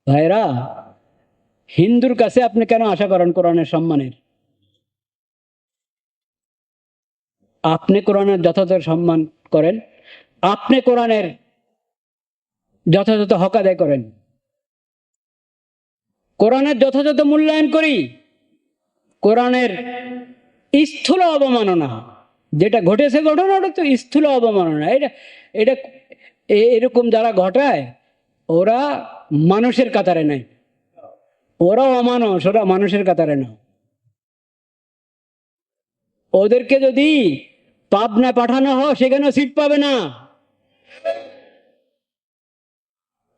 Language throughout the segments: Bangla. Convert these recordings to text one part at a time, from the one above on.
ভাইরা, হিন্দুর কাছে আপনি কেন আশা করেন কোরআনের সম্মানের? আপনি কোরআনের যথাযথ সম্মান করেন, আপনি কোরআনের যথাযথ হক আদায় করেন, কোরআনের যথাযথ মূল্যায়ন করি। কোরআনের স্থূল অবমাননা যেটা ঘটেছে, ঘটনাটা তো স্থূল অবমাননা। এটা এটা এরকম যারা ঘটায় ওরা মানুষের কাতারে নাই, ওরা অমানুষ, ওরা মানুষের কাতারে না। ওদেরকে যদি পাবনায় পাঠানো হয় সেখানেও সিট পাবে না,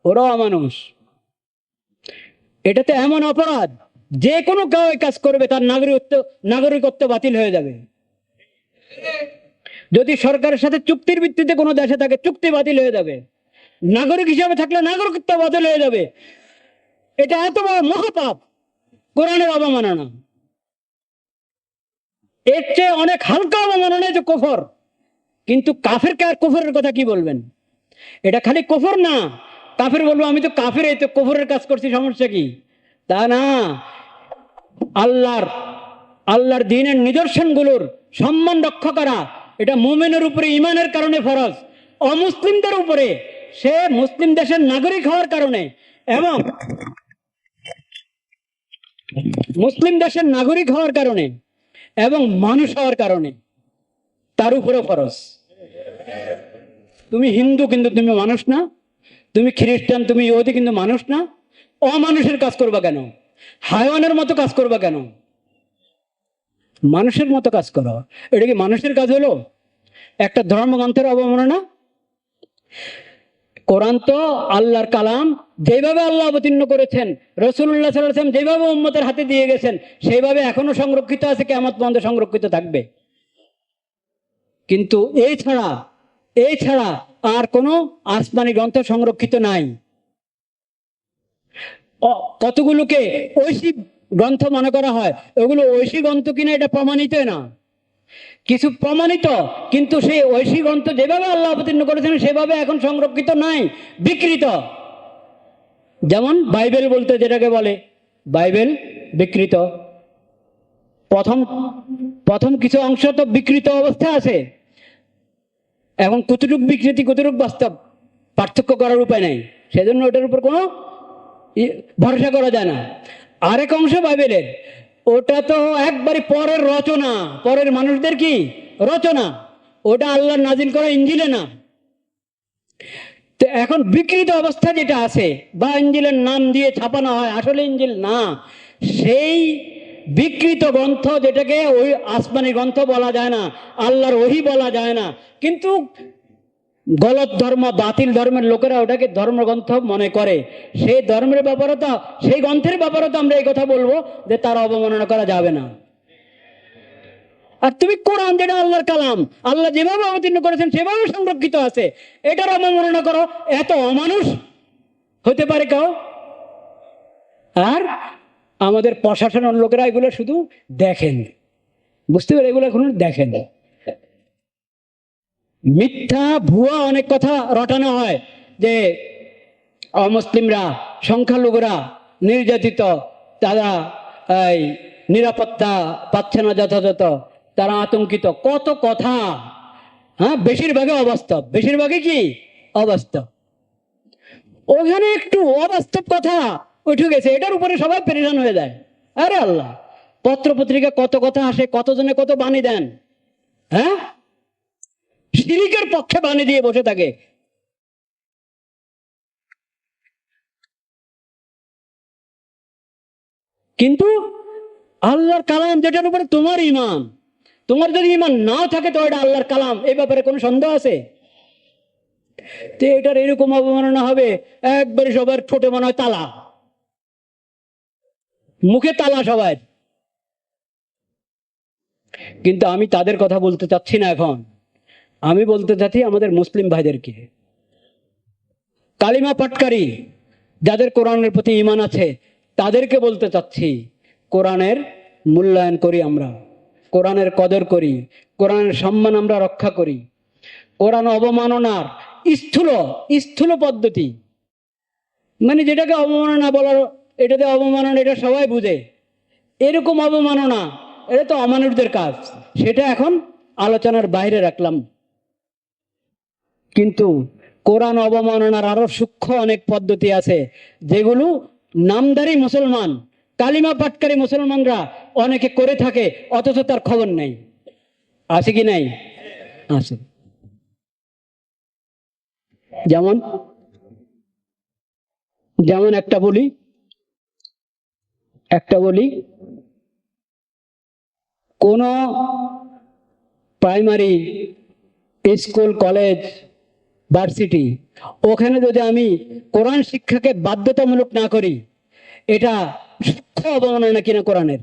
ওরাও অমানুষ। এটাতে এমন অপরাধ, যে কোনো কেউ কাজ করবে তার নাগরিকত্ব বাতিল হয়ে যাবে। যদি সরকারের সাথে চুক্তির ভিত্তিতে কোনো দেশে থাকে, চুক্তি বাতিল হয়ে যাবে। নাগরিক হিসাবে থাকলে নাগরিকত্ব বাতিল হয়ে যাবে। এটা এত বড় মহাপাপ, কোরআনের অবমাননা। এর চেয়ে অনেক হালকা অবমাননা যে কুফর। কিন্তু কাফেরকে আর কুফরের কথা কি বলবেন? এটা খালি কুফর না, কাফের বলবো আমি তো কাফের, এই তো কুফরের কাজ করছি, সমস্যা কি? তা না। আল্লাহর দ্বীনের নিদর্শনগুলোর সম্মান রক্ষা করা এটা মুমিনের উপরে ঈমানের কারণে ফরজ, অমুসলিমদের উপরে সে মুসলিম দেশের নাগরিক হওয়ার কারণে এবং মুসলিম দেশের নাগরিক হওয়ার কারণে এবং মানুষ হওয়ার কারণে তার উপরে ফরজ। তুমি হিন্দু কিন্তু তুমি মানুষ না, তুমি খ্রিস্টান, তুমি ইহুদি কিন্তু মানুষ না। অমানুষের কাজ করবা কেন? হায়ওয়ানের মতো কাজ করবা কেন? মানুষের মতো কাজ করো। এটা কি মানুষের কাজ হলো? একটা ধর্মগ্রন্থের অবমাননা। কোরআন তো আল্লাহর কালাম, যেভাবে আল্লাহ অবতীর্ণ করেছেন, রাসূলুল্লাহ সাল্লাল্লাহু আলাইহি ওয়াসাল্লাম যেভাবে উম্মতের হাতে দিয়ে গেছেন সেইভাবে এখনো সংরক্ষিত আছে, কিয়ামত পর্যন্ত সংরক্ষিত থাকবে। কিন্তু এই ছাড়া আর কোনো আসমানি গ্রন্থ সংরক্ষিত নাই। কতগুলোকে ঐশী গ্রন্থ মনে করা হয়, ওগুলো ঐশী গ্রন্থ কিনা এটা প্রমাণিত না। কিছু প্রমাণিত, কিন্তু সেই ঐশী গ্রন্থ যেভাবে আল্লাহ অবতীর্ণ করেছেন সেভাবে এখন সংরক্ষিত নাই, বিকৃত। যেমন বাইবেল বলতে যেটাকে বলে, বাইবেল বিকৃত। প্রথম কিছু অংশ তো বিকৃত অবস্থা আছে। এখন কতটুক বিকৃতি কতটুক বাস্তব পার্থক্য করার উপায় নেই, সেজন্য ওটার উপর কোনো ভরসা করা যায় না। আরেক অংশ বাইবেলের, ওটা তো একবারে পরের রচনা, পরের মানুষদের কি রচনা, ওটা আল্লাহ নাজিল করা ইঞ্জিলে না। তো এখন বিকৃত অবস্থা যেটা আছে, বা ইঞ্জিলের নাম দিয়ে ছাপানো হয়, আসলে ইঞ্জিল না, সেই বিকৃত গ্রন্থ যেটাকে ওই আসমানি গ্রন্থ বলা যায় না, আল্লাহর ওহী বলা যায় না, কিন্তু গলত ধর্ম, বাতিল ধর্মের লোকেরা ওটাকে ধর্মগ্রন্থ মনে করে। সেই ধর্মের ব্যাপারে তো, সেই গ্রন্থের ব্যাপারে তো আমরা এই কথা বলবো যে তার অবমাননা করা যাবে না। আর তুমি কোরআন, যেটা আল্লাহর কালাম, আল্লাহ যেভাবে অবতীর্ণ করেছেন সেভাবে সংরক্ষিত আছে, এটার অবমাননা করো। এত অমানুষ হতে পারে কেউ? আর আমাদের প্রশাসনের লোকেরা এগুলো শুধু দেখেন, বুঝতে পারে, এগুলো এখন দেখেন। মিথ্যা ভুয়া অনেক কথা রটানো হয় যে অমুসলিমরা, সংখ্যালঘুরা নির্যাতিত, তারা এই নিরাপত্তা পাচ্ছে না যথাযথ, তারা আতঙ্কিত, কত কথা। হ্যাঁ, বেশিরভাগই অবাস্তব, বেশিরভাগই কি অবাস্তব। ওখানে একটু অবাস্তব কথা উঠে গেছে, এটার উপরে সবাই পেরেশান হয়ে যায়। আরে আল্লাহ, পত্র পত্রিকা কত কথা আসে, কতজনে কত বাণী দেন, হ্যাঁ, শিরিকের পক্ষে বাণী দিয়ে বসে থাকে। কিন্তু আল্লাহর কালাম যেটার উপরে তোমার ঈমান, তোমার যদি ঈমান নাও থাকে তো এটা আল্লাহর কালাম, এই ব্যাপারে কোনো সন্দেহ আছে? তো এটার এরকম অবমাননা হবে, একবারে সবার ঠোঁটে মনে হয় তালা, মুখে তালা সবাই। কিন্তু আমি তাদের কথা বলতে চাচ্ছি না এখন, আমি বলতে চাচ্ছি আমাদের মুসলিম ভাইদেরকে, কালিমা পাটকারী যাদের কোরআনের প্রতি ঈমান আছে তাদেরকে বলতে চাচ্ছি, কোরআনের মূল্যায়ন করি আমরা, কোরআনের কদর করি, কোরআনের সম্মান আমরা রক্ষা করি। কোরআন অবমাননার স্থূল পদ্ধতি, মানে যেটাকে অবমাননা বলার, এটাতে অবমাননা, এটা সবাই বুঝে। এরকম অবমাননা, এটা তো অমানুষদের কাজ, সেটা এখন আলোচনার বাইরে রাখলাম। কিন্তু কোরআন অবমাননার আরো সূক্ষ্ম অনেক পদ্ধতি আছে, যেগুলো নামধারী মুসলমান, কালিমা পাটকারী মুসলমানরা অনেকে করে থাকে, অথচ তার খবর নেই। আছে কি নাই? আছে। যেমন যেমন একটা বলি, কোন প্রাইমারি স্কুল, কলেজ, ভার্সিটি, ওখানে যদি আমি কোরআন শিক্ষাকে বাধ্যতামূলক না করি, এটা সূক্ষ্ম অবমাননা কিনা কোরআনের?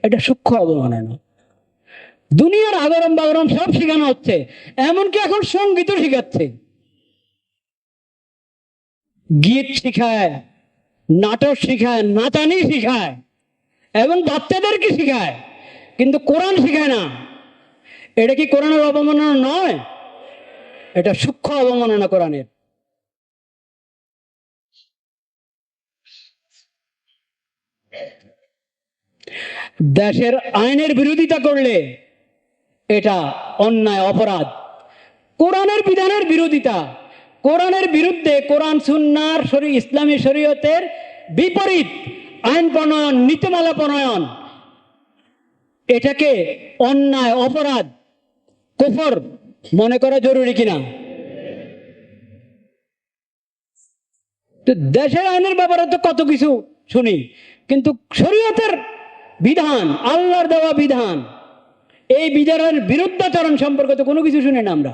এটা সূক্ষ্ম অবমাননা। দুনিয়ার আগরম বাগরম সব শেখানো হচ্ছে, এমনকি এখন সঙ্গীতও শেখাচ্ছে, গীত শিখায়, নাটক শিখায়, নাচানি শিখায়, এবং বাচ্চাদেরকে শিখায়, কিন্তু কোরআন শিখায় না। এটা কি কোরআনের অবমাননা নয়? এটা সূক্ষ্ম অবমাননা কোরআনের। দেশের আইনের বিরোধিতা করলে এটা অন্যায়, অপরাধ। কোরআনের বিধানের বিরোধিতা, কোরআনের বিরুদ্ধে, কোরআন সুন্নাহর ইসলামী শরীয়তের বিপরীত আইন প্রণয়ন, নীতিমালা প্রণয়ন, এটাকে অন্যায়, অপরাধ, কুফর মনে করা জরুরি কিনা? তো দেশের আইনের ব্যাপারে তো কত কিছু শুনি, কিন্তু শরীয়তের বিধান, আল্লাহর দেওয়া বিধান, এই বিধানের বিরুদ্ধাচরণ সম্পর্কে তো কোনো কিছু শুনি না আমরা।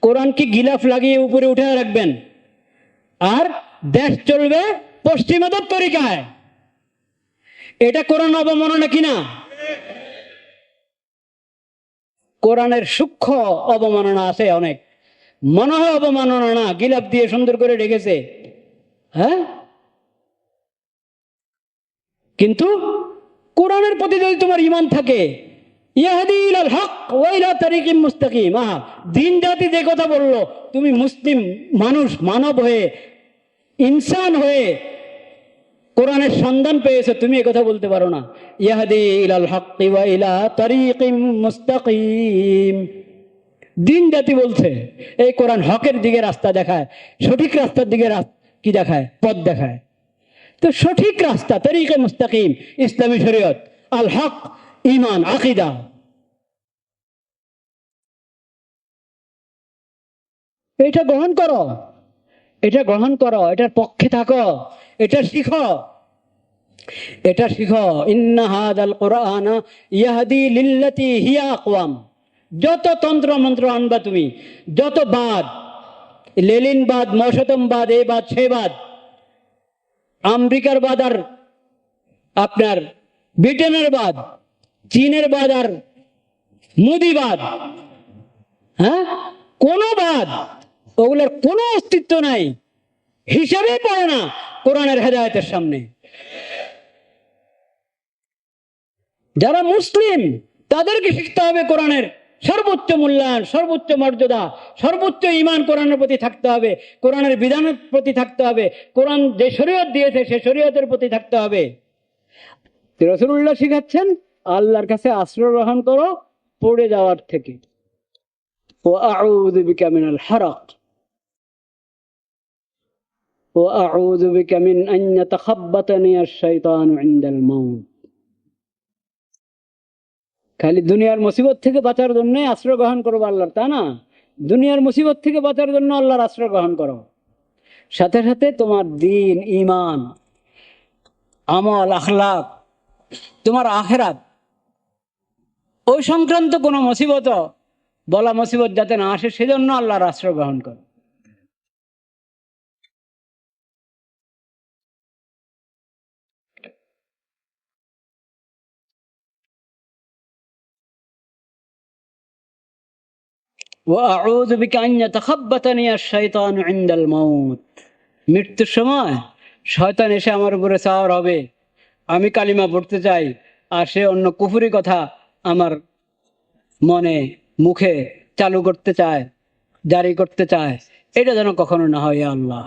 কোরআন কি গিলাফ লাগিয়ে উপরে উঠে রাখবেন আর দেশ চলবে পশ্চিমাদের তরিকায়? এটা কোরআন অবমাননা কিনা? কোরআনের সূক্ষ্ম অবমাননা আছে অনেক। মনে হয় অবমাননা না, গিলাফ দিয়ে সুন্দর করে রেখেছে, হ্যাঁ, কিন্তু কোরআনের প্রতি যদি তোমার ঈমান থাকে, ইয়াহদি ইলাল হক ওয়া ইলা তারিকিম মুস্তাকিম, দিন জাতি যে কথা বললো, তুমি মুসলিম মানুষ, মানব হয়ে, ইনসান হয়ে কোরআনের সন্ধান পেয়েছো, তুমি এই কথা বলতে পারো না? ইয়াহদি ইলাল হক ওয়া ইলা তারিকিম মুস্তাকিম, দিন জাতি বলছে এই কোরআন হকের দিকে রাস্তা দেখায়, সঠিক রাস্তার দিকে কি দেখায়? পথ দেখায়। তো সঠিক রাস্তা, তরিকে মুস্তাকিম, ইসলামী শরীয়ত, আল হক, ঈমান, আকীদা, এটা গ্রহণ করো, এটা গ্রহণ করো, এটার পক্ষে থাকো, এটা শিখো, এটা শিখো। ইন্না হাযাল কুরআনা ইয়াহদি লিল্লাতী হিয়া আকওয়াম। যত তন্ত্র মন্ত্র আনবা তুমি, যত বাদ, লেলিনবাদ, মশতমবাদ, এ বাদ সে বাদ, আমেরিকার বাদ আর আপনার ব্রিটেনের বাদ, চীনের বাদ আর মুদিবাদ, হ্যাঁ, কোন বাদ, ওগুলোর কোনো অস্তিত্ব নাই, হিসাবেই পড়ে না কোরআনের হেদায়েতের সামনে। যারা মুসলিম তাদেরকে শিখতে হবে কোরআনের সর্বোচ্চ মূল্যায়ন, সর্বোচ্চ মর্যাদা, সর্বোচ্চ ঈমান কোরআনের প্রতি থাকতে হবে, কোরআনের বিধানের প্রতি থাকতে হবে, কোরআন যে শরীয়ত দিয়েছে সে শরীয়তের প্রতি থাকতে হবে। রাসূলুল্লাহ শিখাচ্ছেন আল্লাহর কাছে আশ্রয় গ্রহণ করো পড়ে যাওয়ার থেকে। ওয়া আউযু বিকা মিনাল হারাক ওয়া আউযু বিকা মিন আন ইয়াতাখাব্বাতানি আশ-শাইতানু ইনদাল মাউত। খালি দুনিয়ার মুসিবত থেকে বাঁচার জন্য আশ্রয় গ্রহণ করবো আল্লাহর, তা না। দুনিয়ার মুসিবত থেকে বাঁচার জন্য আল্লাহর আশ্রয় গ্রহণ করো, সাথে সাথে তোমার দ্বীন, ঈমান, আমল, আখলাক, তোমার আখিরাত, ওই সংক্রান্ত কোনো মুসিবত, বলা মুসিবত যাতে না আসে, সেজন্য আল্লাহর আশ্রয় গ্রহণ করো। মৃত্যুর সময় শয়তান এসে আমার উপরে চাওয়ার হবে, আমি কালিমা পড়তে চাই, আর সে অন্য কুফরি কথা আমার মনে, মুখে চালু করতে চায়, জারি করতে চায়, এটা যেন কখনো না হয়। আল্লাহ,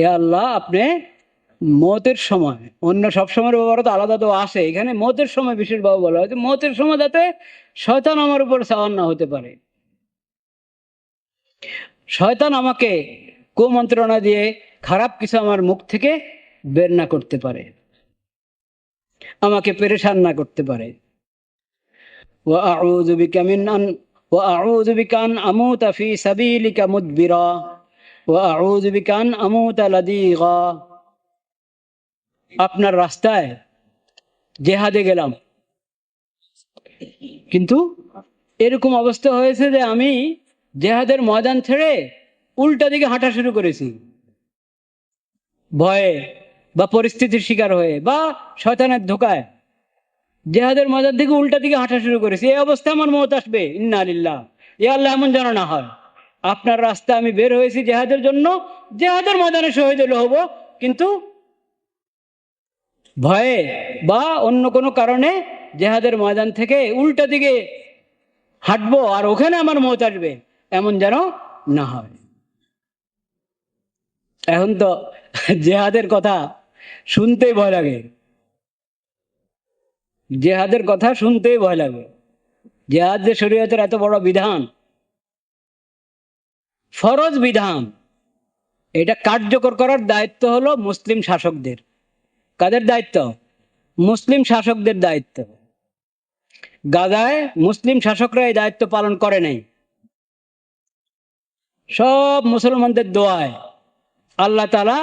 এ আল্লাহ, আপনি মতের সময়, অন্য সব সময়ের ব্যাপারে তো আলাদা তো আসে, এখানে মতের সময় বিশেষভাবে বলা হয়েছে, মতের সময় যাতে শয়তান আমার উপর সাওয়ার না হতে পারে, শয়তান আমাকে কুমন্ত্রণা দিয়ে খারাপ কিছু আমার মুখ থেকে বের না করতে পারে, আমাকে পেরেশান না করতে পারে। وأعوذ بك من أن وأعوذ بك أن أموت في سبيلك مدبرا وأعوذ بك أن أموت لديغا। আপনার রাস্তায় জেহাদে গেলাম, কিন্তু এরকম অবস্থা হয়েছে যে আমি জেহাদের ময়দান ছেড়ে উল্টা দিকে হাঁটা শুরু করেছি, ভয়ে বা পরিস্থিতির শিকার হয়ে বা শয়তানের ধোকায় জেহাদের ময়দান থেকে উল্টা দিকে হাঁটা শুরু করেছি, এই অবস্থায় আমার মওত আসবে, ইন্না লিল্লাহ। এ আল্লাহ, এমন যেন না হয়। আপনার রাস্তা আমি বের হয়েছি জেহাদের জন্য, জেহাদের ময়দানে শহীদ হলে হব, কিন্তু ভয়ে বা অন্য কোনো কারণে জেহাদের ময়দান থেকে উল্টা দিকে হাঁটবো আর ওখানে আমার মওত আসবে, এমন যেন না হয়। এখন তো জেহাদের কথা শুনতেই ভয় লাগে, জেহাদের কথা শুনতেই ভয় লাগে। জেহাদ যে শরীয়তের এত বড় বিধান, ফরজ বিধান, এটা কার্যকর করার দায়িত্ব হলো মুসলিম শাসকদের। কাদের দায়িত্ব? মুসলিম শাসকদের দায়িত্ব। গাজায় মুসলিম শাসকরা এই দায়িত্ব পালন করে নাই। সব মুসলমানদের দোয়ায় আল্লাহ তাআলা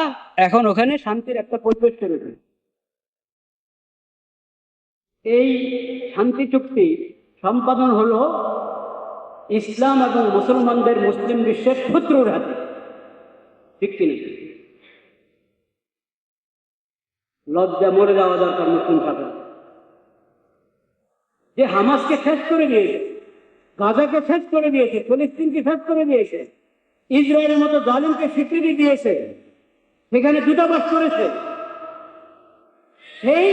এখন ওখানে শান্তির একটা পরিবেশ করেছে। এই শান্তি চুক্তি সম্পাদন হলো ইসলাম এবং মুসলমানদের, মুসলিম বিশ্বের শত্রুর হাতে, ঠিক কিনা? লজ্জা মরে যাওয়া দরকার মুসলিম শাসক, যে হামাসকে শেষ করে দিয়েছে, গাজাকে শেষ করে দিয়েছে, ফিলিস্তিনকে শেষ করে দিয়েছে, ইসরায়েলের মতো জালিমকে স্বীকৃতি দিয়েছে, সেখানে দূতাবাস করেছে, সেই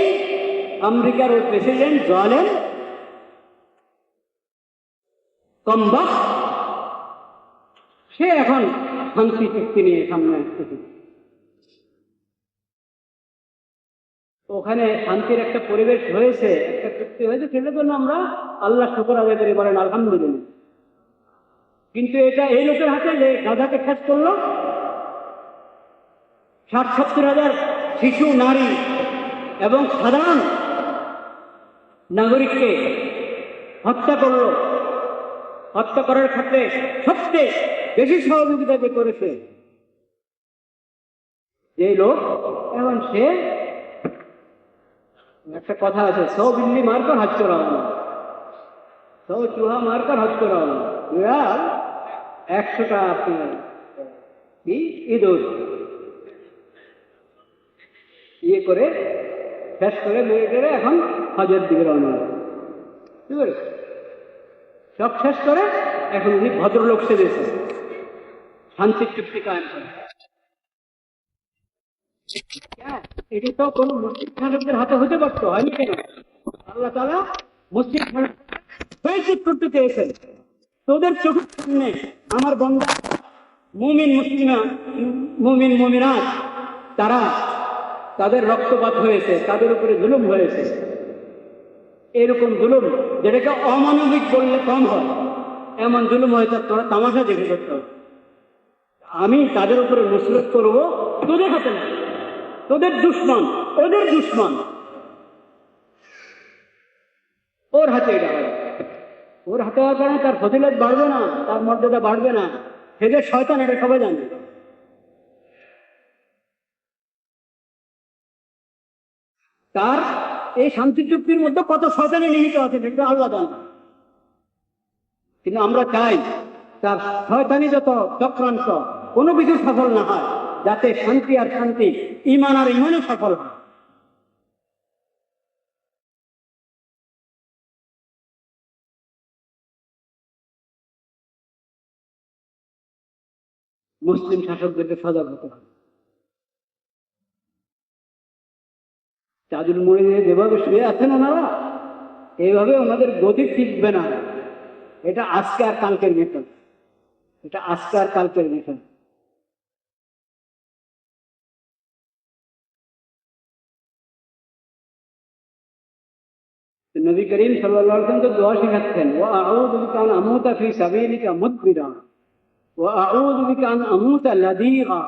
আমেরিকার ওই প্রেসিডেন্ট জালেম কমবাখ, সে এখন শান্তি চুক্তি নিয়ে সামনে আসতেছে। ওখানে শান্তির একটা পরিবেশ হয়েছে, একটা চুক্তি হয়েছে, সেটার জন্য আমরা আল্লাহ শুকর আদায় করি, বলেন আলহামদুলিল্লাহ। কিন্তু এটা এই লোকের হাতে যে গাজাকে শেষ করলো, 60-70 হাজার শিশু, নারী এবং সাধারণ নাগরিককে হত্যা করলো। হত্যা করার ক্ষেত্রে সবচেয়ে বেশি সহযোগিতা যে করেছে যে লোক, এখন সে, একটা কথা আছে, 100 বিল্লি মারকর হজ করানো, 100 চুহা মারকর হজ করানো, 100টা আপনার কি ইঁদুর ইয়ে করে শেষ করে মেরে করে এখন হজের দিকে রওনা, ঠিক আছে? সব শেষ করে এখন উনি ভদ্রলোক সেজেছে, শান্তির চুক্তি কায়েম করে। এটি তো কোন মুসলিম শাসকদের হাতে হতে পারতো, হয়নি কেন? আল্লাহ তাআলা মুসলিম শাসক করতে চেয়েছেন। তোদের চোখের সামনে আমার বান্দা মুমিন মুসলিমা, মুমিন মুমিনাত, তারা, তাদের রক্তপাত হয়েছে, তাদের উপরে জুলুম হয়েছে, এরকম জুলুম যেটাকে অমানবিক বললে কম হয়, এমন জুলুম হয়েছে, তোরা তামাশা দেখে করতে হবে। আমি তাদের উপরে নুসরত করবো, তোদের হাতে না, তোদের দুশ্মন, ওদের দুশ্মন, ওর হাতে এটা হবে। ওর হাতে হওয়ার কারণে তার ফজিলত বাড়বে না, তার মর্যাদা বাড়বে না, সে যে শয়তান এটা সবাই জানে। তার এই শান্তি চুক্তির মধ্যে কত শয়তানি নিহিত আছে সেটা আল্লাহ জানে। কিন্তু আমরা চাই তার শয়তানি যত চক্রান্ত কোনো কিছু সফল না হয়, যাতে শান্তি আর শান্তি, ঈমান আর ঈমানও সফল হয়। মুসলিম শাসকদেরকে সজাগ হতে হবে। চাদুর মুড়ি দিয়ে যেভাবে শুয়ে আছেন ওনারা, এইভাবে ওনাদের গতি টিকবে না। এটা আজকে আর কালকের মেথড, এটা আজকে আর কালকের মেথড। নবী করিম সাল্লাল্লাহু আলাইহি ওয়াসাল্লাম তো দোয়া শেখাচ্ছেন, ওয়া আউযু বিকা আন আমুতা ফি সাবিলিকা মুদবিরা ওয়া আউযু বিকা আন আমুতা লাদিগা।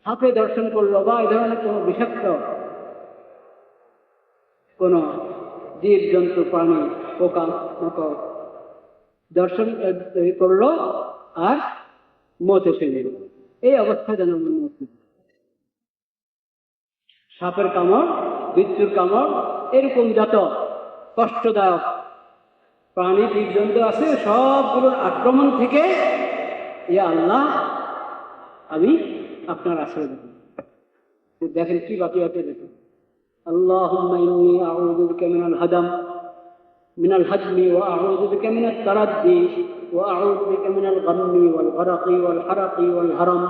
সাপে দর্শন করলো বা এই ধরনের কোনো বিষাক্ত কোন জীব জন্তু প্রাণী পোকা মাকড় দর্শন করলো আর মত এসে গেল, এই অবস্থা যেন সাপের কামড়, বিচ্ছুর কামড়, এরকম যত কষ্টদায়ক প্রাণী জীবজন্তু আছে সবগুলোর আক্রমণ থেকে ইয়া আল্লাহ আমি আপনার আশ্রয় দেব। দেখেন কি বাকি বাকি দেখেন, আল্লাহুম্মা ইন্নী আউযু বিকা মিনাল হাদাম মিনাল হাদমি ওয়া আউযু বিকা মিনাত তারাদ্দি ওয়া আউযু বিকা মিনাল গাম্মি ওয়াল গরকি ওয়াল হারাকি ওয়াল হারাম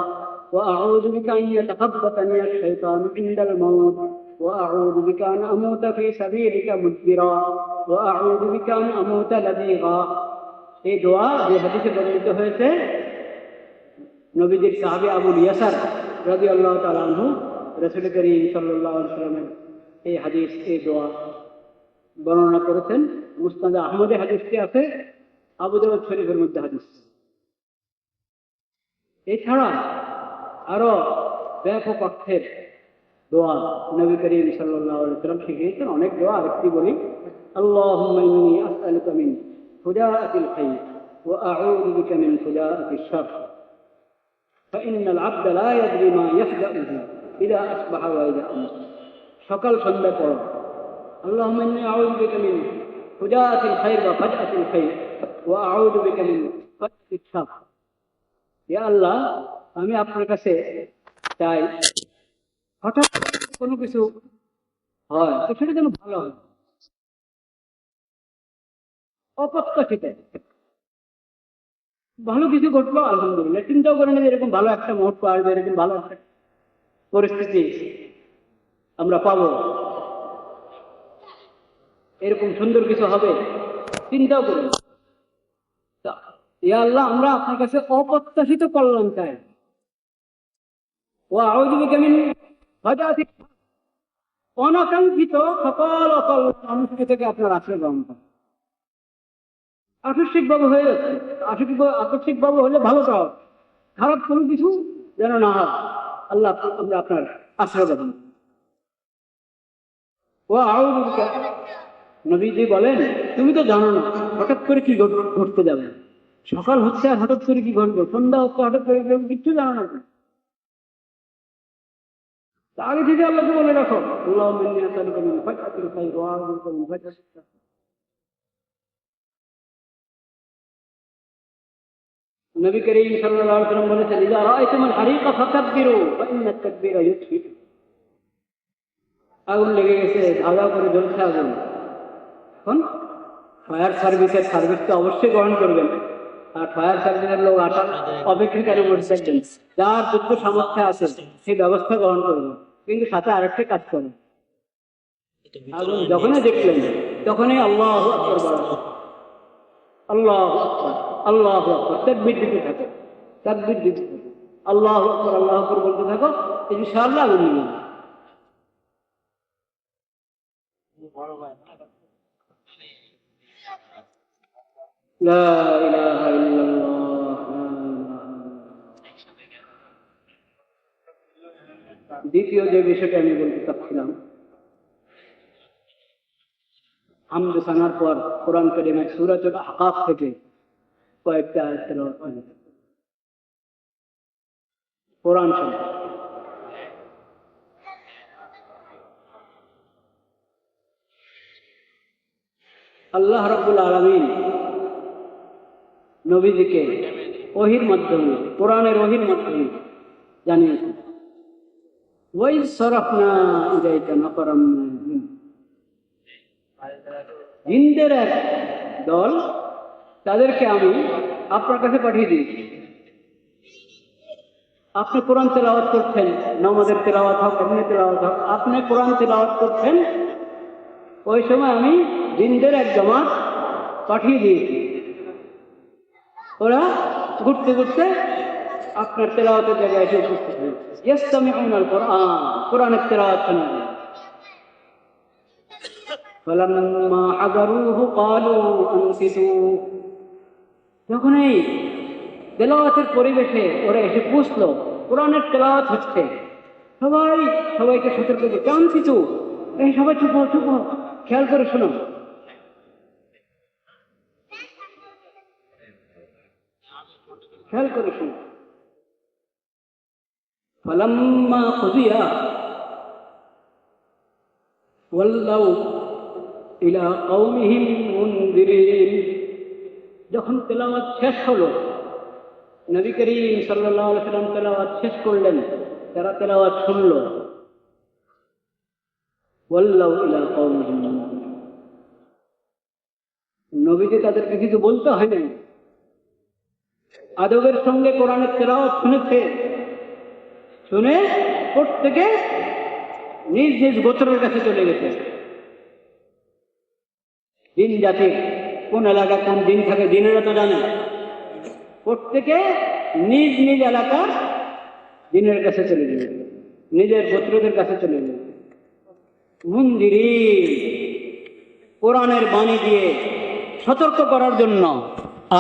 ওয়া আউযু বিকা আন ইয়াতাখাব্বাতানি আশ-শাইতানু ইনদাল মাউত ওয়া আউযু বিকা আন আমুতা ফি সাবিলিকা মুদবিরা ওয়া আউযু বিকা আন আমুতা লাদিগা। এই দোয়া যে হাদিসে বর্ণিত হয়েছে, নবীজির সাহাবী আবু ইয়াসার রাদিয়াল্লাহু তাআলা আনহু রাসূল করিম সাল্লাল্লাহু আলাইহি ওয়াসাল্লামের এই হাদিস, এই দোয়া বর্ণনা করেছেন। মুসনাদ আহমদে হাদিসটি আছে, আবু দাউদ শরীফের মধ্যে হাদিস। এছাড়া আরো ব্যাপক অর্থের দোয়া নবী করিম সাল্লাল্লাহু আলাইহি ওয়াসাল্লাম শিখিয়েছেন, অনেক দোয়া। আরেকটি বলি, আল্লাহুম্মা ইন্নী আসআলুকা মিন হুদাআতিল খায়র ওয়া আউযু বিকা মিন হুদাআতিশ শার ফাইন্নাল আবদা লা ইয়াদরি মা ইয়াফজাউহু ইযা আসবাহা ওয়া ইযা আমসা। সকাল সন্ধ্যা পড়ো আল্লাহুম্মা ইন্নী আউযু বিকা মিন হুদাআতিল খায়র ওয়া ফাজআতিল খায়র ওয়া আউযু বিকা মিন ফাজআতিশ শার। ইয়া আল্লাহ, আমি আপনার কাছে চাই হঠাৎ কোনো কিছু হয় তো সেটা যেন ভালো হয়, অপ্রত্যাশিত ভালো কিছু ঘটলো আলহামদুলিল্লাহ, চিন্তাও করেন যে এরকম ভালো একটা মুহূর্ত আসবে, এরকম ভালো একটা পরিস্থিতি আমরা পাবো, এরকম সুন্দর কিছু হবে, চিন্তাও করি। ইয়া আল্লাহ, আমরা আপনার কাছে অপ্রত্যাশিত কল্যাণ চাই। ওয়া আউযু বিকা মিন ফাজাতি, অনাকাঙ্ক্ষিত সকল অকল্যাণ থেকে আপনার আশ্রয় গ্রহণ করেন। আকস্মিক ভাবে হয়ে যাচ্ছে, আকস্মিক ভাবে হলে ভালো তো, খারাপ কোনো কিছু যেন না হয়, আল্লাহ আমরা আপনার আশ্রয় গ্রহণ। ও আউযু বিকা, নবীজি বলেন তুমি তো জানো না হঠাৎ করে কি ঘটতে যাবে, সকাল হচ্ছে আর হঠাৎ করে কি ঘটবে, সন্ধ্যা হচ্ছে হঠাৎ করে কিচ্ছু জানো না, আগে থেকে আল্লাহকে বলে রাখো আল্লাহুম্মা ইন্নী আসআলুকা মিন ফাজআতিল খায়র ওয়া আউযু বিকা মিন ফাজআতিশ শার। নবী করিম সাল্লাল্লাহু আলাইহি ওয়াসাল্লাম বলেছেন, ইযা রাআইতুমুল হারিকা ফাকাব্বিরু ফা ইন্নাত তাকবীরা ইউতফিউ। আগুন লেগে গেছে, ধাঁধা করে জ্বলছে আগুন, এখন ফায়ার সার্ভিসের সার্ভিস তো অবশ্যই গ্রহণ করবেন, আর ফায়ার সার্ভিসের লোক আসার অপেক্ষাকারী বসে থাকবেন, যার যত সামর্থ্য আছে সেই ব্যবস্থা গ্রহণ করবেন, কিন্তু সাথে আরেকটা কাজ করেন, আগুন যখনই দেখলেন তখনই আল্লাহু আকবার বলেন, আল্লাহু আকবার আল্লাহু আকবার তাকবীর দিতে থাকো, তাকবীর দিতে থাকো, আল্লাহু আকবার আল্লাহু আকবার বলতে থাকো, ইনশাআল্লাহ আগুন নিবে। লা ইলাহা ইল্লাল্লাহ। দ্বিতীয় যে বিষয়টা আমি বলতে চাচ্ছিলাম, হামদ সানার পর কোরআন কারীমের সূরাতুল আহকাফ থেকে কয়েকটা আয়াত তেলাওয়াত করেন। কোরআন শরীফ আল্লাহ রাব্বুল আলামিন নবীজিকে ওহীর মাধ্যমে, কোরআনের ওহীর মাধ্যমে জানিয়েছেন, ওয়াইজ সরাফনা ইলাইকা নাফারাম মিনাল জিন, জিনদের এক দল, তাদেরকে আমি আপনার কাছে পাঠিয়ে দিয়েছি। আপনি কোরআন তেলাওয়াত করছেন, নামাজের তেলাওয়াত হোক, এমনি তেলাওয়াত হোক, আপনি কোরআন তেলাওয়াত করছেন, ওই সময় আমি জিনদের এক জামাত পাঠিয়ে দিয়েছি। ওরা ঘুরতে ঘুরতে আপনার তেলাওয়াতের জায়গায় এসে উপস্থিত হয়েছে। ইয়াসতামিউনাল কোরআন, কোরআনের তেলাওয়াত শোনা যায়। ফালাম্মা হাযারুহু ক্বালু আনসিতু, যখন এই তেলাওয়াতের পরিবেশে ওরা এসে পৌঁছলো, কোরআনের তেলাওয়াত হচ্ছে, সবাইকে সতর্ক করে আনসিতু, এই সবাই চুপ হও, চুপ হও, খেয়াল করে শোনো। খেয়াল করে শোনো। ফালাম্মা কুযিয়া ওয়াল্লাউ ইলা কওমিহিম মুনযিরিন, যখন তেলাওয়াত শেষ হলো, নবী করিম সাল্লাল্লাহু আলাইহি ওয়াসাল্লাম তেলাওয়াত শেষ করলেন, তারা তেলাওয়াত শুনল। ওয়াল্লাউ ইলা কওমিহিম মুনযিরিন, নবীজি তাদেরকে কিছু বলতে হয় না, আদবের সঙ্গে কোরআনের তেলাওয়াত শুনেছে, শুনে প্রত্যেকে নিজ নিজ গোত্রের কাছে চলে গেছে। দিন জাতির কোন এলাকায় কোন দিন থাকে, দিনেরা তো জানে, প্রত্যেকে নিজ নিজ এলাকার দিনের কাছে চলে গেছে, নিজের গোত্রদের কাছে চলে গেছে। মুনযিরিন, কোরআনের বাণী দিয়ে সতর্ক করার জন্য,